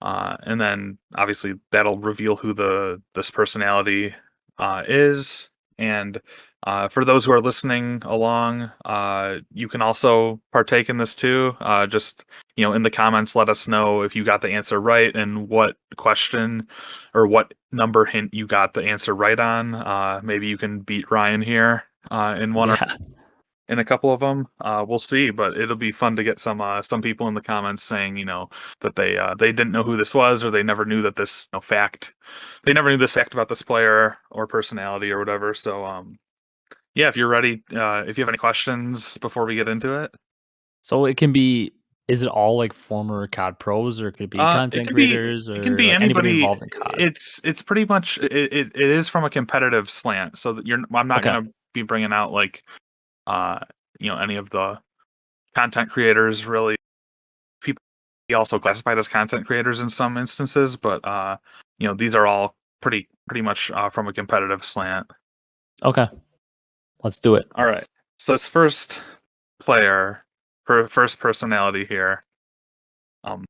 and then obviously that'll reveal who this personality is. And for those who are listening along, you can also partake in this too. Just in the comments, let us know if you got the answer right and what question or what number hint you got the answer right on. Maybe you can beat Ryan here in one or Yeah. in a couple of them. We'll see, but it'll be fun to get some people in the comments saying that they didn't know who this was, or they never knew that this fact they never knew this fact about this player or personality or whatever. So yeah, if you're ready, if you have any questions before we get into it. So it can be. Is it all like former COD pros, or could it be It content can be creators, it can or be like anybody anybody. involved in COD? It's pretty much it is from a competitive slant, so that I'm not Okay. gonna be bringing out like uh any of the content creators really. People also classified as content creators in some instances, but these are all pretty much from a competitive slant. Okay. Let's do it. All right. So this first player, first personality here. Um,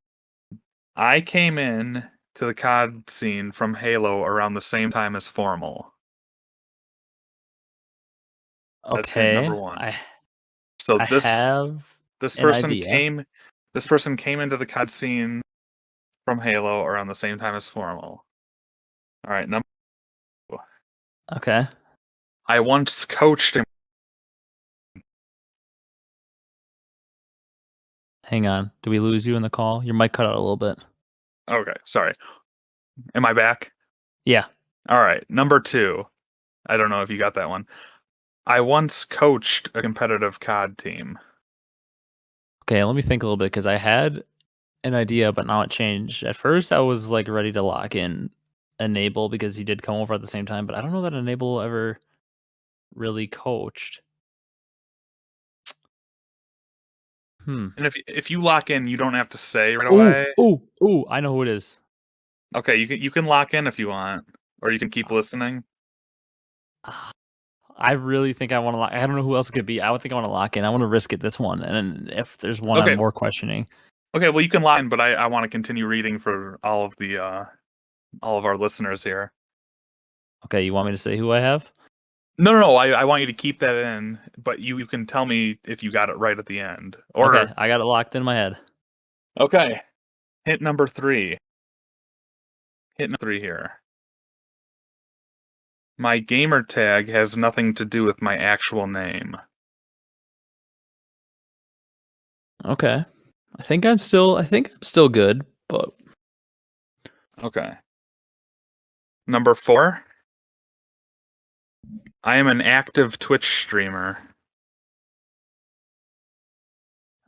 I came in to the COD scene from Halo around the same time as FormaL. That's hint Okay. number one. I So I have this an person idea. came this person came into the COD scene from Halo around the same time as FormaL. All right, number. Okay. I once coached him. Hang on. Did we lose you in the call? Your mic cut out a little bit. Okay, sorry. Am I back? Yeah. All right, number two. I don't know if you got that one. I once coached a competitive COD team. Okay, let me think a little bit because I had an idea, but now it changed. At first, I was like ready to lock in Enable because he did come over at the same time, but I don't know that Enable ever really coached. Hmm. And if you lock in, you don't have to say right Ooh, away. ooh, ooh! I know who it is. Okay, you can lock in if you want, or you can keep listening. Ah, I really think I want to lock. I don't know who else it could be. I would think I want to lock in. I want to risk it this one, and then if there's one I'm Okay, more questioning. okay. Well, you can lock in, but I want to continue reading for all of our listeners here. Okay, you want me to say who I have? No. I want you to keep that in, but you can tell me if you got it right at the end. Okay, Or I got it locked in my head. okay, hint number three. Hint number three here. My gamer tag has nothing to do with my actual name. Okay, I think I'm still good, but Okay. Number 4, I am an active Twitch streamer.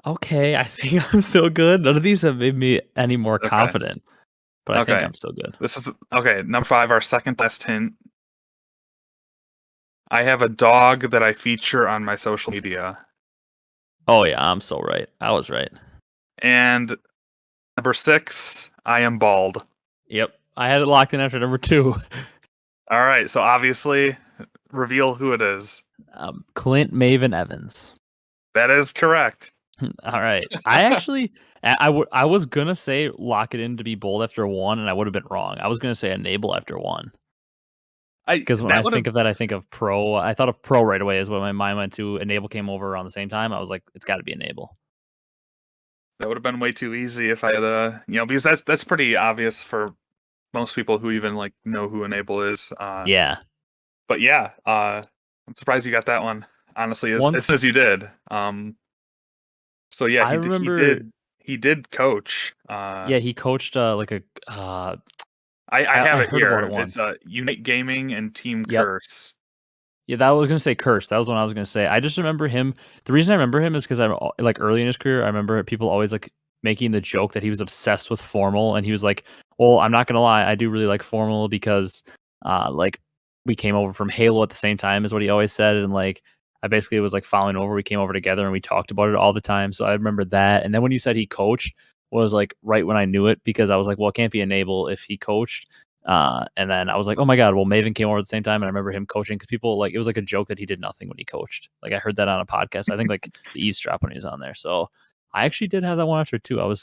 Okay, I think I'm still good. None of these have made me any more Okay. confident, but I think Okay. I'm still good. This is okay. Number 5, our second best hint. I have a dog that I feature on my social media. Oh yeah, I'm so right. I was right. And number 6, I am bald. Yep, I had it locked in after number 2. All right, so obviously, reveal who it is. Clint Maven Evans. That is correct. All right. I actually, I was gonna say lock it in to be bold after 1, and I would have been wrong. I was gonna say enable after 1. I Because when that I would have think of that, I think of pro. I thought of pro right away is what my mind went to. Enable came over around the same time. I was like, it's got to be enable. been way too easy if I had because that's pretty obvious for most people who even like know who Enable is. Yeah. But yeah, I'm surprised you got that one. Honestly, as soon Once as you did. So yeah, I he remember, did he did coach. yeah, he coached like a. I have I it heard about it here. It's once. Unite Gaming and Team Yep. Curse. Yeah, that I was gonna say curse. That was what I was gonna say. I just remember him. The reason I remember him is because I'm like early in his career. I remember people always like making the joke that he was obsessed with FormaL, and he was like, "Well, I'm not gonna lie, I do really like FormaL because, like we came over from Halo at the same time," is what he always said, and like I basically was like following over. We came over together and we talked about it all the time. So I remember that. And then when you said he coached, was like right when I knew it because I was like, well, it can't be Enable if he coached. And then I was like, oh my God, well, Maven came over at the same time. And I remember him coaching because people like, it was like a joke that he did nothing when he coached. Like I heard that on a podcast. I think like the eavesdrop when he was on there. So I actually did have that one after 2. I All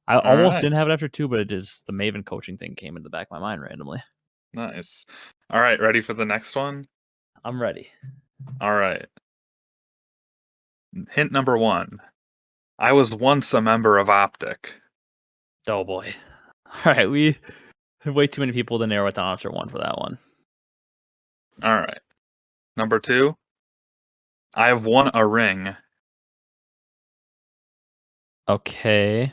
almost right. didn't have it after 2, but it just, the Maven coaching thing came into the back of my mind randomly. Nice. All right, ready for the next one? I'm ready. All right. Hint number 1. I was once a member of OpTic. Oh boy. All right. We have way too many people to narrow it down after 1 for that one. All right. Number 2. I have won a ring. Okay.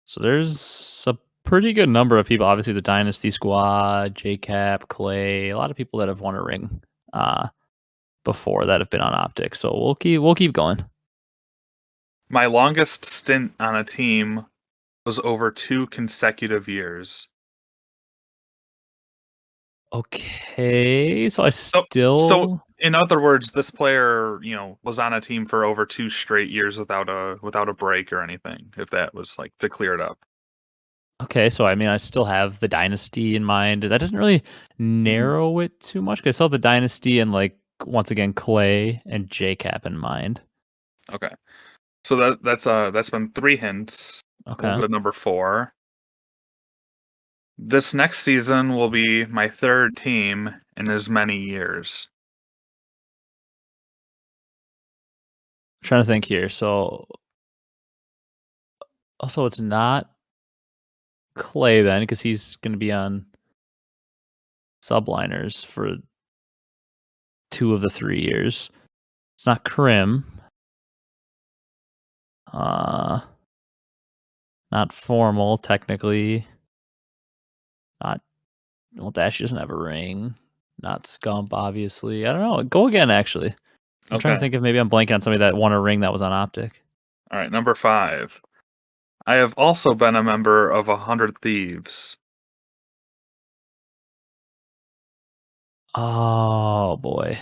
So there's a pretty good number of people. Obviously, the Dynasty Squad, JCap, Clay, a lot of people that have won a ring before that have been on OpTic. So we'll keep going. My longest stint on a team was over 2 consecutive years. Okay. So I So still in other words, this player, was on a team for over 2 straight years without a break or anything, if that was like to clear it up. okay. So I mean, I still have the Dynasty in mind. That doesn't really Mhm. narrow it too much. 'Cause I still have the Dynasty and like once again Clay and JCap in mind. Okay. So that's been 3 hints. We'll Okay. go to number 4. This next season will be my 3rd team in as many years. Trying to think here. So also it's not Clay then because he's going to be on subliners for 2 of the 3 years. It's not Krim. Uh, not FormaL technically. Not well. Dash doesn't have a ring. Not Scump, obviously. I don't know. Go again. Actually, I'm trying to Okay. think if maybe I'm blanking on somebody that won a ring that was on OpTic. All right, number 5. I have also been a member of 100 Thieves. Oh boy.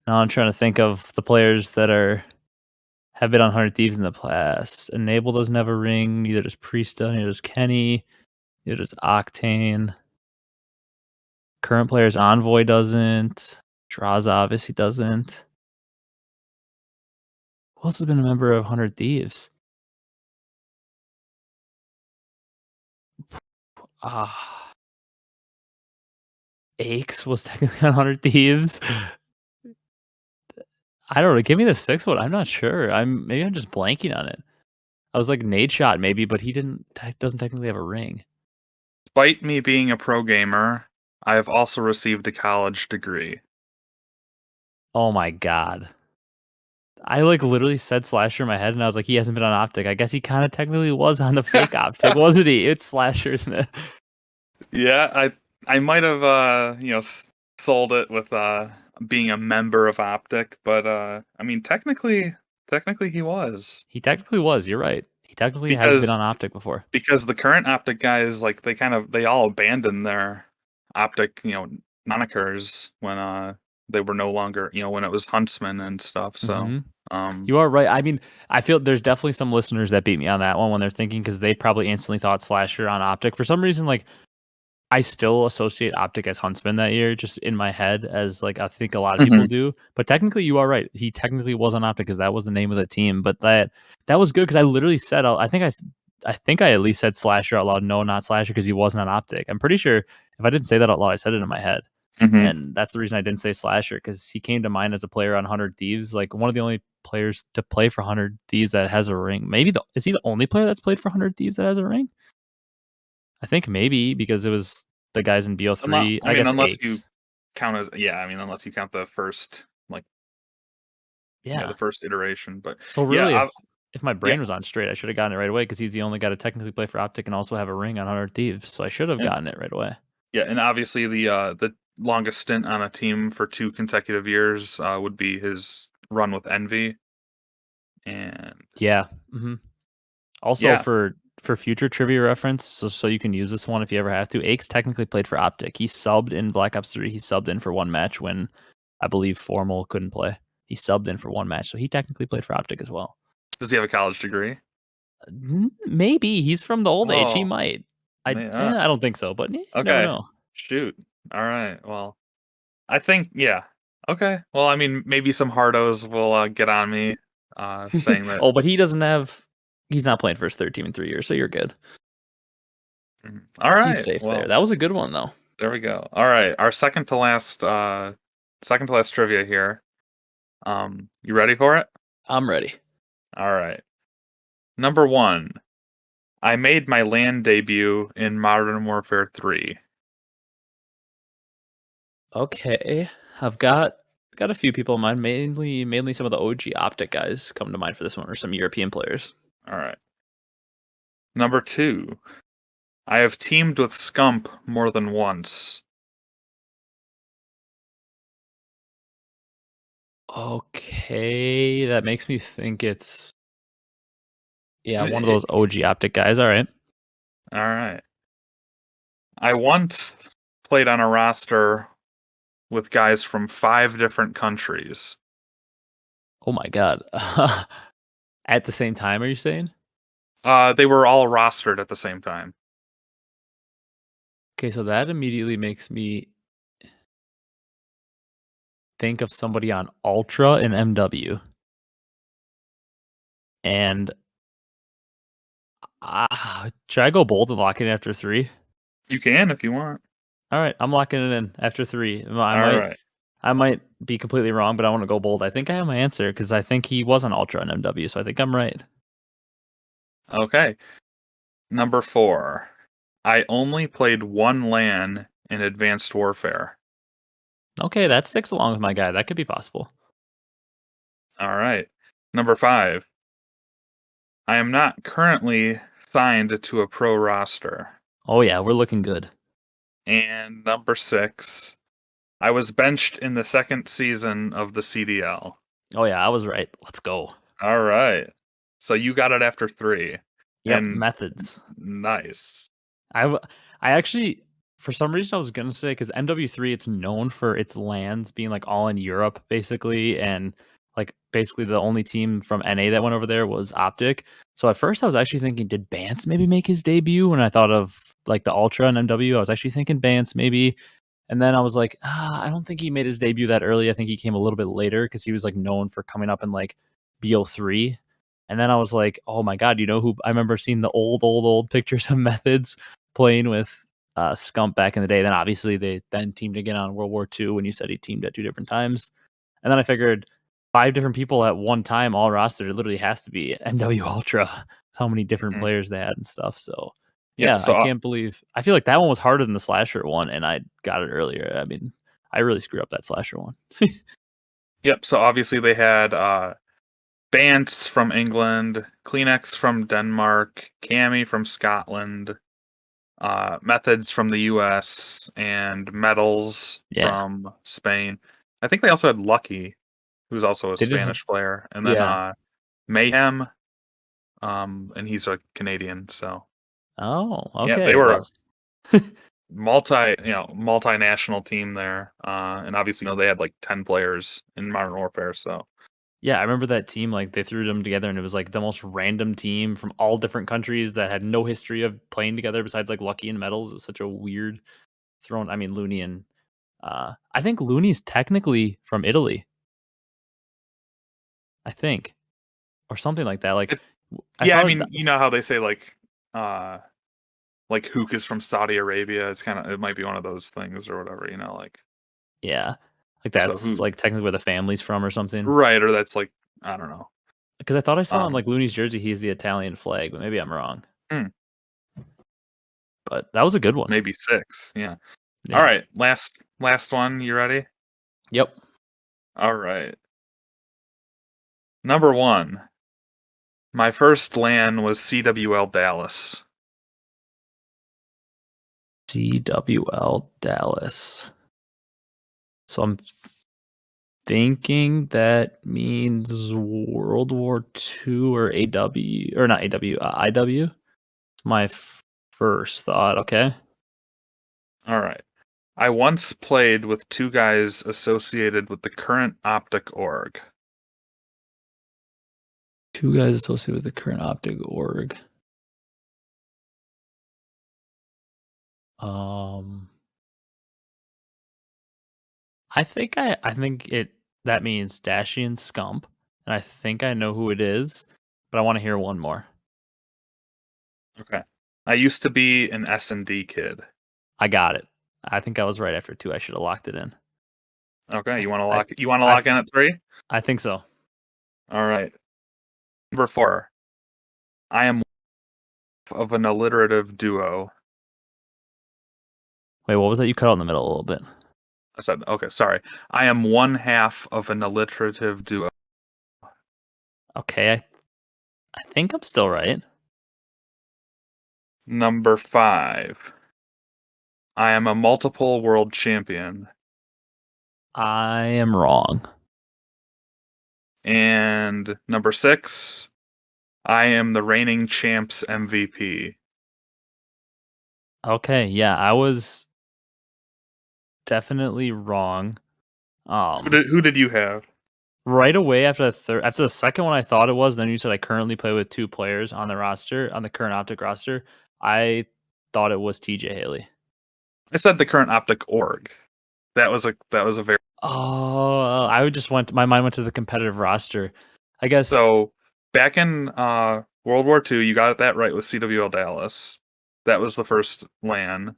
Now I'm trying to think of the players that have been on 100 Thieves in the past. Enable doesn't have a ring. Neither does Priesta. Neither does Kenny. Neither does Octane. Current players Envoy doesn't. Draza obviously doesn't. Who else has been a member of 100 Thieves? Ah, Hecz was technically on 100 Thieves. I don't know. Give me the sixth one. I'm not sure. I'm just blanking on it. I was like Nade Shot maybe, but he doesn't technically have a ring. Despite me being a pro gamer, I have also received a college degree. Oh my god. I like literally said Slasher in my head, and I was like, he hasn't been on OpTic. I guess he kind of technically was on the fake OpTic, wasn't he? It's Slasher, isn't it? Yeah, I might have sold it with being a member of OpTic, but I mean technically he was. He technically was. You're right. He technically has been Because on OpTic before. the current OpTic guys, like they all abandoned their OpTic, monikers when they were no longer, when it was Huntsman and stuff. So Hmm. um You are right. I mean, I feel there's definitely some listeners that beat me on that one when they're thinking because they probably instantly thought Slasher on OpTic. For some reason, like I still associate OpTic as Huntsman that year, just in my head, as like I think a lot of people mhm, do. But technically, you are right. He technically was on OpTic because that was the name of the team. But that was good because I literally said I think I at least said Slasher out loud. No, not Slasher because he wasn't on OpTic. I'm pretty sure if I didn't say that out loud, I said it in my head. mhm. And that's the reason I didn't say Slasher because he came to mind as a player on 100 Thieves, like one of the only players to play for 100 Thieves that has a ring. Maybe is he the only player that's played for 100 Thieves that has a ring? I think maybe because it was the guys in BO3. I I mean, guess unless you Ace. count as I mean, unless you count the first, like, the Yeah. first iteration. But So yeah, really, if my yeah, brain was on straight, I should have gotten it right away because he's the only guy to technically play for OpTic and also have a ring on 100 Thieves. So I should have and gotten it right away. and obviously the longest stint on a team for 2 consecutive years would be his run with Envy, and Yeah. Also yeah, for future trivia reference, so you can use this one if you ever have to. Aches technically played for OpTic. He subbed in Black Ops 3. He subbed in for one match when I believe FormaL couldn't play. He subbed in for one match, so he technically played for OpTic as well. does he have a college degree? Maybe he's from the old age. He Oh, might. man, I don't think so, but you never okay, know. shoot, all right, well, I think okay, well, I mean, maybe some hardos will get on me, saying that. Oh, but he doesn't have. He's not playing for his third team in 3 years, so you're good. All He's right, safe there. well, That was a good one though. there we go. All right, our second to last trivia here. You ready for it? I'm ready. All right. Number 1. I made my LAN debut in Modern Warfare 3. Okay, I've got a few people in mind. Mainly some of the OG OpTic guys come to mind for this one, or some European players. All right. Number 2. I have teamed with Scump more than once. Okay, that makes me think it's one of Eh, those OG OpTic guys. All right. All right. I once played on a roster with guys from 5 different countries. Oh my god. At the same time, are you saying? They were all rostered at the same time. Okay, so that immediately makes me think of somebody on Ultra and MW. And should I go bold and lock it in after three? You can if you want. All right, I'm locking it in after three. All right. I might be completely wrong, but I want to go bold. I think I have my answer because I think he was on Ultra and MW, so I think I'm right. Okay. Number 4. I only played one LAN in Advanced Warfare. Okay, that sticks along with my guy. That could be possible. All right. Number 5. I am not currently signed to a pro roster. Oh yeah, we're looking good. And number 6. I was benched in the second season of the CDL. Oh yeah, I was right. Let's go. All right. So you got it after 3. Yep, And methods. nice. I I actually for some reason I was gonna say because MW3 it's known for its lands being like all in Europe basically, and like basically the only team from NA that went over there was OpTic. So at first I was actually thinking, did Bance maybe make his debut? When I thought of like the Ultra and MW, I was actually thinking Bance maybe. And then I was like, I don't think he made his debut that early. I think he came a little bit later because he was like known for coming up in like BO3. And then I was like, oh my God, you know who? I remember seeing the old pictures of Methods playing with Scump back in the day. Then obviously they then teamed again on World War II when you said he teamed at 2 different times. And then I figured 5 different people at one time, all rostered, it literally has to be MW Ultra. How many different Mhm. players they had and stuff. So Yep. yeah, I can't believe I feel like that one was harder than the slasher one, and I got it earlier. I mean, I really screwed up that slasher one. Yep. So obviously they had Bantz from England, Kleenex from Denmark, Cami from Scotland, Methods from the US, and Metals Yeah. from Spain. I think they also had Lucky, who's also a They did have Spanish player, and then yeah. Mayhem, and he's a Canadian. So Oh, yeah, okay, they were well a multinational team there, and obviously, they had like 10 players in Modern Warfare. So yeah, I remember that team, like, they threw them together, and it was, like, the most random team from all different countries that had no history of playing together besides, like, Lucky and Metals. It was such a weird thrown I mean, Looney and, I think Looney's technically from Italy, I think, or something like that, like, it, I yeah, I thought mean, you know how they say uh, like Hook is from Saudi Arabia. It might be one of those things or whatever, like. yeah, like, So that's, who like, technically where the family's from or something. Right, or that's like, I don't know. Because I thought I saw on, like, Um, Looney's jersey, he's the Italian flag, but maybe I'm wrong. hmm, But that was a good one. maybe 6. Yeah. All Yeah. right, last one. You ready? Yep. All right. Number 1. My first LAN was CWL Dallas. CWL Dallas. So I'm thinking that means World War II or AW or not AW, IW. My first thought. Okay. All right. I once played with 2 guys associated with the current OpTic org. 2 guys associated with the current OpTic org. Um, I think it that means Dashy and Scump, and I think I know who it is, but I want to hear one more. Okay. I used to be an S&D kid. I got it. I think I was right after 2. I should have locked it in. Okay, I you th- want to I lock in at 3? I think so. All right. Number 4. I am of an alliterative duo. Wait, what was that? You cut out in the middle a little bit. I said, okay, sorry. I am one half of an alliterative duo. Okay, I think I'm still right. Number 5. I am a multiple world champion. I am wrong. And number 6. I am the reigning champs MVP. Okay, yeah, I was definitely wrong. Who did you have? Right away after the second one I thought it was, then you said I currently play with 2 players on the roster, on the current OpTic roster. I thought it was TJ Haley. I said the current OpTic org. That was a very I would just went my mind went to the competitive roster. I guess so back in World War II, you got that right with CWL Dallas. That was the first LAN.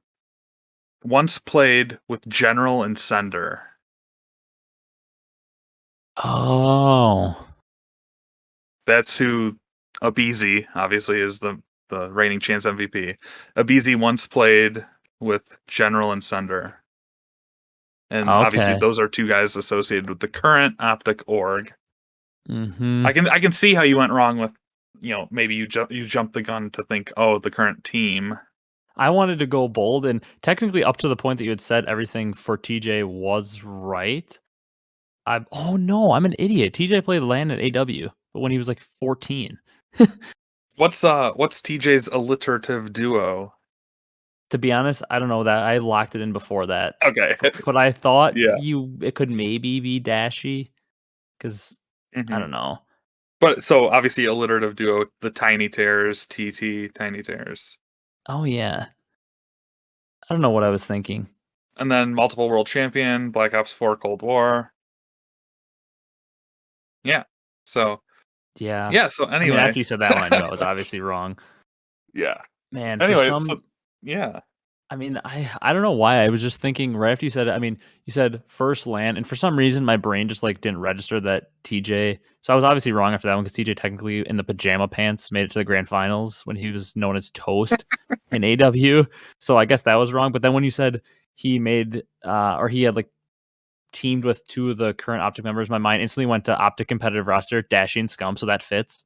Once played with General and Sender. oh. That's who Abezy obviously is the reigning champs MVP. Abezy once played with General and Sender. And obviously Okay. those are 2 guys associated with the current OpTic org. Mhm. I can see how you went wrong with, maybe you jumped the gun to think, oh, the current team. I wanted to go bold, and technically up to the point that you had said everything for TJ was right. Oh no, I'm an idiot. TJ played LAN at AW, but when he was like 14. What's TJ's alliterative duo? To be honest, I don't know that. I locked it in before that. Okay. But I thought Yeah. it could maybe be Dashy because I Hmm. don't know. But so obviously alliterative duo, the Tiny Tears, TT, Tiny Tears. Oh yeah. I don't know what I was thinking. And then multiple world champion, Black Ops 4 Cold War. Yeah. So Yeah. yeah, so I mean, anyway. after you said that one, I knew I was obviously wrong. Yeah. Man, for Anyway, so some yeah. I mean, I don't know why. I was just thinking right after you said it. I mean, you said first LAN, and for some reason, my brain just like didn't register that TJ. So I was obviously wrong after that one because TJ technically in the pajama pants made it to the grand finals when he was known as Toast in AW. So I guess that was wrong. But then when you said he made or he had like teamed with two of the current OpTic members, my mind instantly went to OpTic competitive roster, Dashy and Scump, so that fits.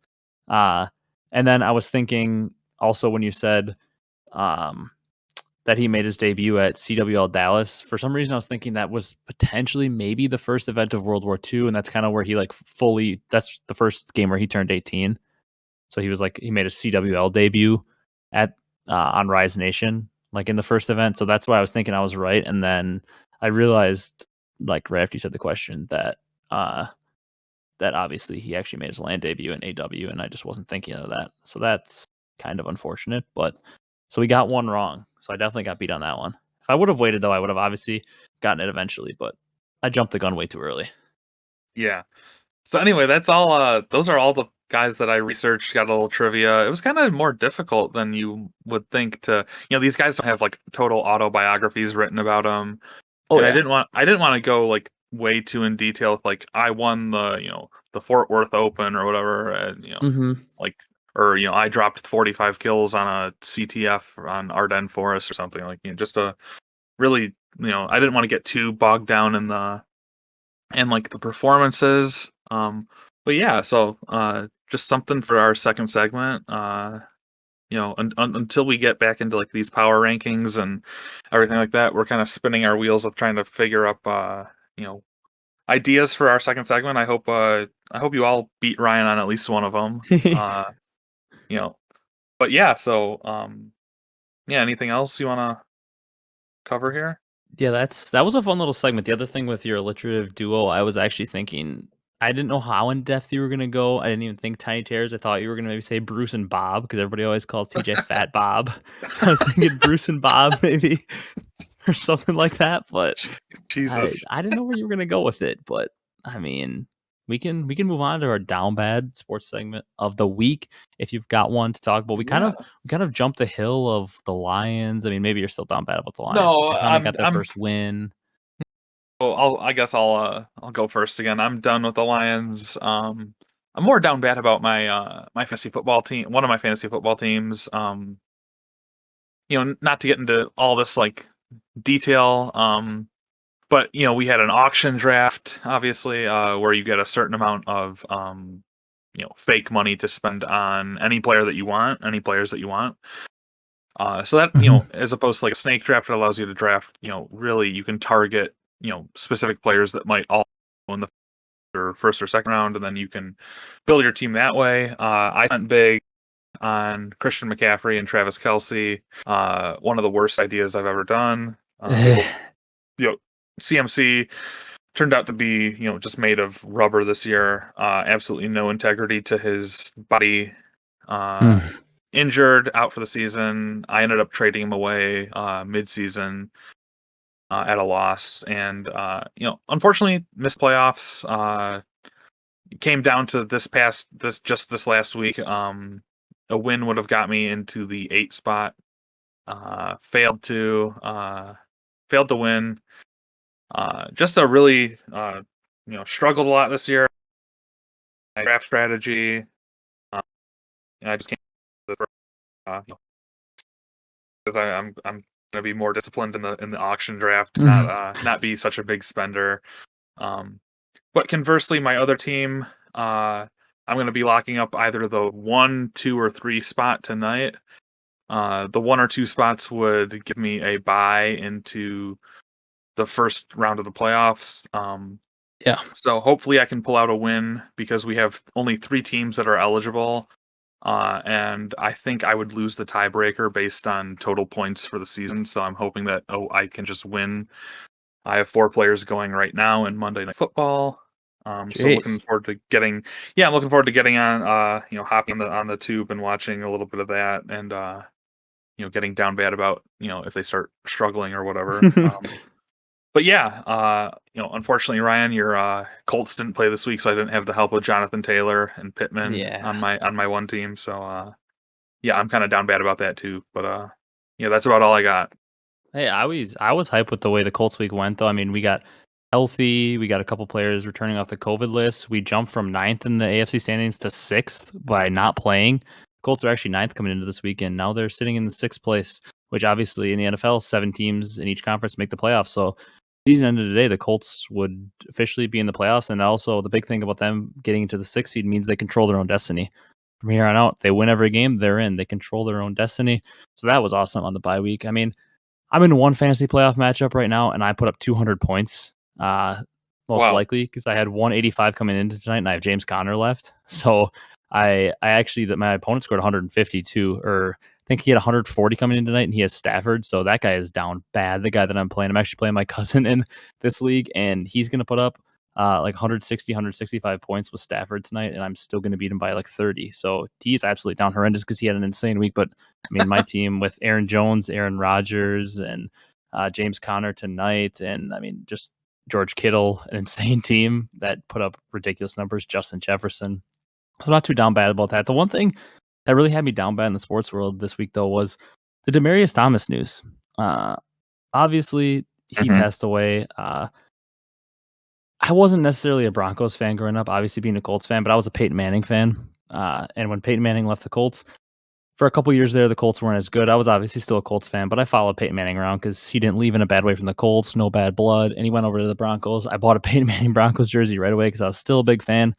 And then I was thinking also when you said that he made his debut at CWL Dallas, for some reason I was thinking that was potentially maybe the first event of World War II, and that's kind of where he that's the first game where he turned 18. So he made a CWL debut at on Rise Nation, like in the first event. So that's why I was thinking I was right. And then I realized, like right after you said the question, that that obviously he actually made his LAN debut in AW, and I just wasn't thinking of that. So that's kind of unfortunate. But so we got one wrong. So I definitely got beat on that one. If I would have waited though, I would have obviously gotten it eventually. But I jumped the gun way too early. Yeah. So anyway, that's all. Those are all the guys that I researched. Got a little trivia. It was kind of more difficult than you would think to. These guys don't have like total autobiographies written about them. Oh And yeah. I didn't want to go like way too in detail. With, like I won the the Fort Worth Open or whatever, and like or I dropped 45 kills on a CTF on Ardennes Forest or something like just a really I didn't want to get too bogged down in like the performances. But yeah, so just something for our second segment. Until we get back into like these power rankings and everything like that, we're kind of spinning our wheels of trying to figure up ideas for our second segment. I hope you all beat Ryan on at least one of them. You know, but yeah, so yeah, anything else you want to cover here? Yeah, that was a fun little segment. The other thing with your alliterative duo, I was actually thinking I didn't know how in depth you were gonna go. I didn't even think Tiny Tears. I thought you were gonna maybe say Bruce and Bob because everybody always calls TJ Fat Bob. So I was thinking Bruce and Bob maybe or something like that. But Jesus. I didn't know where you were gonna go with it. But I mean, we can move on to our down bad sports segment of the week if you've got one to talk about. Yeah. We kind of jumped the hill of the Lions. I mean, maybe you're still down bad about the Lions, but No, they finally got their I'm first win. well, I guess I'll go first again. I'm done with the Lions. I'm more down bad about my fantasy football team. One of my fantasy football teams. Not to get into all this like detail. But we had an auction draft, obviously, where you get a certain amount of fake money to spend on any player that you want, any players that you want. So that as opposed to like a snake draft, it allows you to draft. Really, you can target specific players that might all go in the first or second round, and then you can build your team that way. I went big on Christian McCaffrey and Travis Kelce. One of the worst ideas I've ever done. CMC turned out to be just made of rubber this year. Absolutely no integrity to his body. Injured, out for the season. I ended up trading him away mid-season at a loss, and unfortunately missed playoffs. Came down to this last week. A win would have got me into the 8 spot. Failed to win. Just a really struggled a lot this year. My draft strategy. I just can't. Because I'm gonna be more disciplined in the auction draft, not be such a big spender. But conversely, my other team, I'm gonna be locking up either the 1, 2, or 3 spot tonight. The 1 or 2 spots would give me a bye into the first round of the playoffs. Yeah. So hopefully I can pull out a win because we have only 3 teams that are eligible. And I think I would lose the tiebreaker based on total points for the season. So I'm hoping that I can just win. I have 4 players going right now in Monday Night Football. So looking forward to getting on hopping on the tube and watching a little bit of that, and getting down bad about if they start struggling or whatever. But yeah, unfortunately, Ryan, your Colts didn't play this week, so I didn't have the help of Jonathan Taylor and Pittman on my one team. So yeah, I'm kind of down bad about that too. But that's about all I got. Hey, I was hyped with the way the Colts week went, though. I mean, we got healthy. We got a couple players returning off the COVID list. We jumped from 9th in the AFC standings to 6th by not playing. Colts are actually 9th coming into this weekend. Now they're sitting in the 6th place, which obviously in the NFL, 7 teams in each conference make the playoffs. So season ended today, the Colts would officially be in the playoffs. And also, the big thing about them getting into the 6th seed means they control their own destiny. From here on out, they win every game, they're in. They control their own destiny. So that was awesome on the bye week. I mean, I'm in one fantasy playoff matchup right now, and I put up 200 points, most Wow. likely because I had 185 coming into tonight, and I have James Conner left. So I actually that my opponent scored 152, or I think he had 140 coming in tonight, and he has Stafford. So that guy is down bad. The guy that I'm playing, I'm actually playing my cousin in this league, and he's going to put up like 160, 165 points with Stafford tonight, and I'm still going to beat him by like 30. So he's absolutely down horrendous because he had an insane week. But I mean, my team with Aaron Jones, Aaron Rodgers, and James Conner tonight, and I mean, just George Kittle, an insane team that put up ridiculous numbers. Justin Jefferson. So I'm not too down bad about that. The one thing that really had me down bad in the sports world this week, though, was the Demaryius Thomas news. Uh, Obviously, he Mhm. passed away. I wasn't necessarily a Broncos fan growing up, obviously being a Colts fan, but I was a Peyton Manning fan. And when Peyton Manning left the Colts, for a couple years there, the Colts weren't as good. I was obviously still a Colts fan, but I followed Peyton Manning around because he didn't leave in a bad way from the Colts, no bad blood, and he went over to the Broncos. I bought a Peyton Manning Broncos jersey right away because I was still a big fan.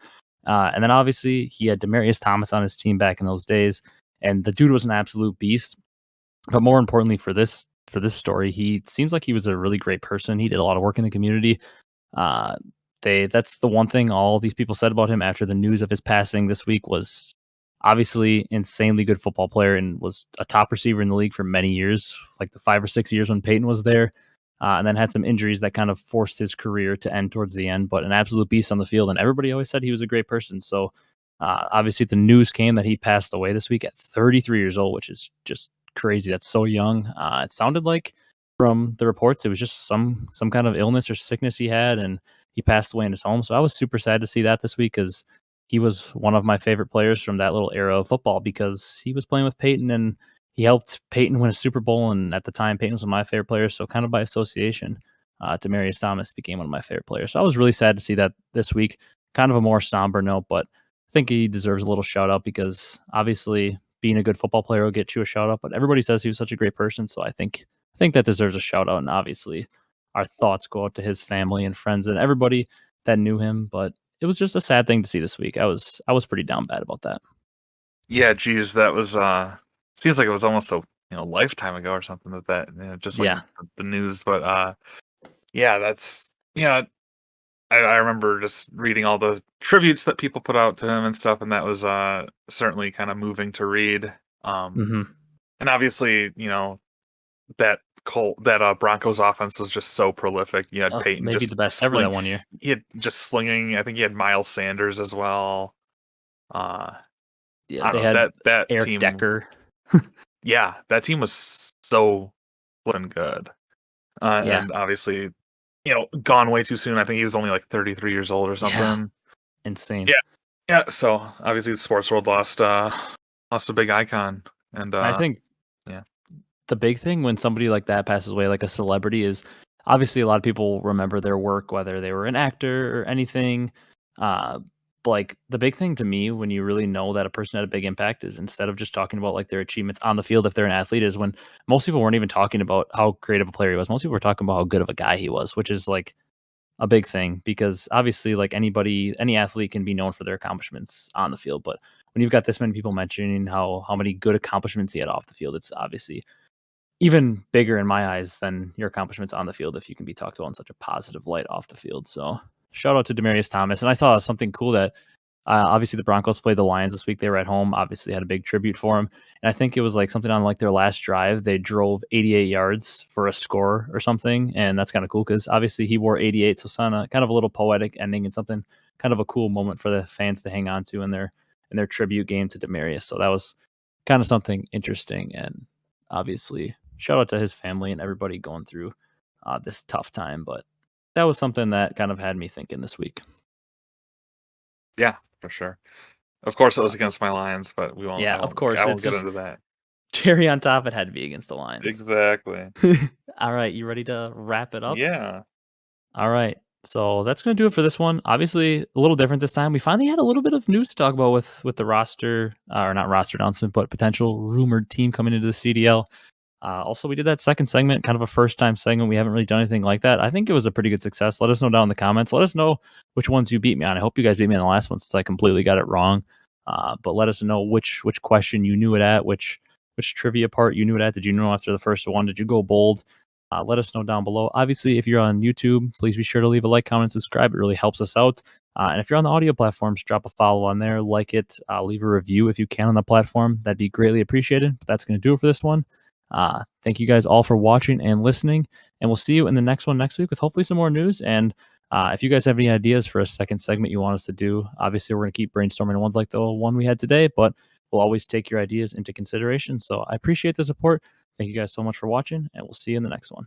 And then obviously he had Demaryius Thomas on his team back in those days, and the dude was an absolute beast. But more importantly for this story, he seems like he was a really great person. He did a lot of work in the community. Uh, that's the one thing all these people said about him after the news of his passing this week was obviously insanely good football player and was a top receiver in the league for many years, like the 5 or 6 years when Peyton was there. And then had some injuries that kind of forced his career to end towards the end, but an absolute beast on the field. And everybody always said he was a great person. So obviously the news came that he passed away this week at 33 years old, which is just crazy. That's so young. It sounded like from the reports, it was just some kind of illness or sickness he had, and he passed away in his home. So I was super sad to see that this week because he was one of my favorite players from that little era of football because he was playing with Peyton and he helped Peyton win a Super Bowl. And at the time, Peyton was one of my favorite players. So kind of by association, Demaryius Thomas became one of my favorite players. So I was really sad to see that this week. Kind of a more somber note, but I think he deserves a little shout out because obviously being a good football player will get you a shout out. But everybody says he was such a great person, so I think that deserves a shout out. And obviously, our thoughts go out to his family and friends and everybody that knew him. But it was just a sad thing to see this week. I was pretty down bad about that. Yeah, geez, that was seems like it was almost a lifetime ago or something just looking Yeah. at the news. But yeah, that's I remember just reading all the tributes that people put out to him and stuff, and that was certainly kind of moving to read. Um Hmm. and obviously, that Broncos offense was just so prolific. You had Peyton Maybe just the best ever that one year. he had just slinging. I think he had Miles Sanders as well. Uh Yeah, I they don't know, had that Eric team. Decker. Yeah, that team was so flippin' good. Yeah. And obviously, gone way too soon. I think he was only like 33 years old or Yeah. something. Insane. Yeah, yeah. So obviously, the sports world lost a big icon, and And I think yeah, the big thing when somebody like that passes away, like a celebrity, is obviously a lot of people remember their work, whether they were an actor or anything. Uh, but like the big thing to me, when you really know that a person had a big impact, is instead of just talking about like their achievements on the field, if they're an athlete, is when most people weren't even talking about how great of a player he was. Most people were talking about how good of a guy he was, which is like a big thing because obviously, like any athlete can be known for their accomplishments on the field, but when you've got this many people mentioning how many good accomplishments he had off the field, it's obviously even bigger in my eyes than your accomplishments on the field if you can be talked about in such a positive light off the field. So shout out to Demaryius Thomas. And I saw something cool that obviously the Broncos played the Lions this week. They were at home, obviously had a big tribute for him. And I think it was like something on like their last drive. They drove 88 yards for a score or something. And that's kind of cool because obviously he wore 88. So kind of a little poetic ending and something kind of a cool moment for the fans to hang on to in their tribute game to Demaryius. So that was kind of something interesting. And obviously shout out to his family and everybody going through this tough time. But that was something that kind of had me thinking this week. yeah, for sure. Of course, it was But against my Lions, but we won't. yeah, I of won't. course, I won't it's get just into that. cherry on top. It had to be against the Lions. Exactly. All right, you ready to wrap it up? Yeah. All right. So that's going to do it for this one. Obviously, a little different this time. We finally had a little bit of news to talk about with the roster, or not roster announcement, but potential rumored team coming into the CDL. Also, we did that second segment, kind of a first time segment. We haven't really done anything like that. I think it was a pretty good success. Let us know down in the comments. Let us know which ones you beat me on. I hope you guys beat me on the last one since I completely got it wrong. But let us know which question you knew it at, which trivia part you knew it at. Did you know after the first one? Did you go bold? Let us know down below. Obviously, if you're on YouTube, please be sure to leave a like, comment, subscribe. It really helps us out. And if you're on the audio platforms, drop a follow on there, like it, leave a review if you can on the platform. That'd be greatly appreciated. But that's going to do it for this one. Thank you guys all for watching and listening, and we'll see you in the next one next week with hopefully some more news. And if you guys have any ideas for a second segment you want us to do, obviously we're going to keep brainstorming ones like the one we had today, but we'll always take your ideas into consideration. So I appreciate the support. Thank you guys so much for watching, and we'll see you in the next one.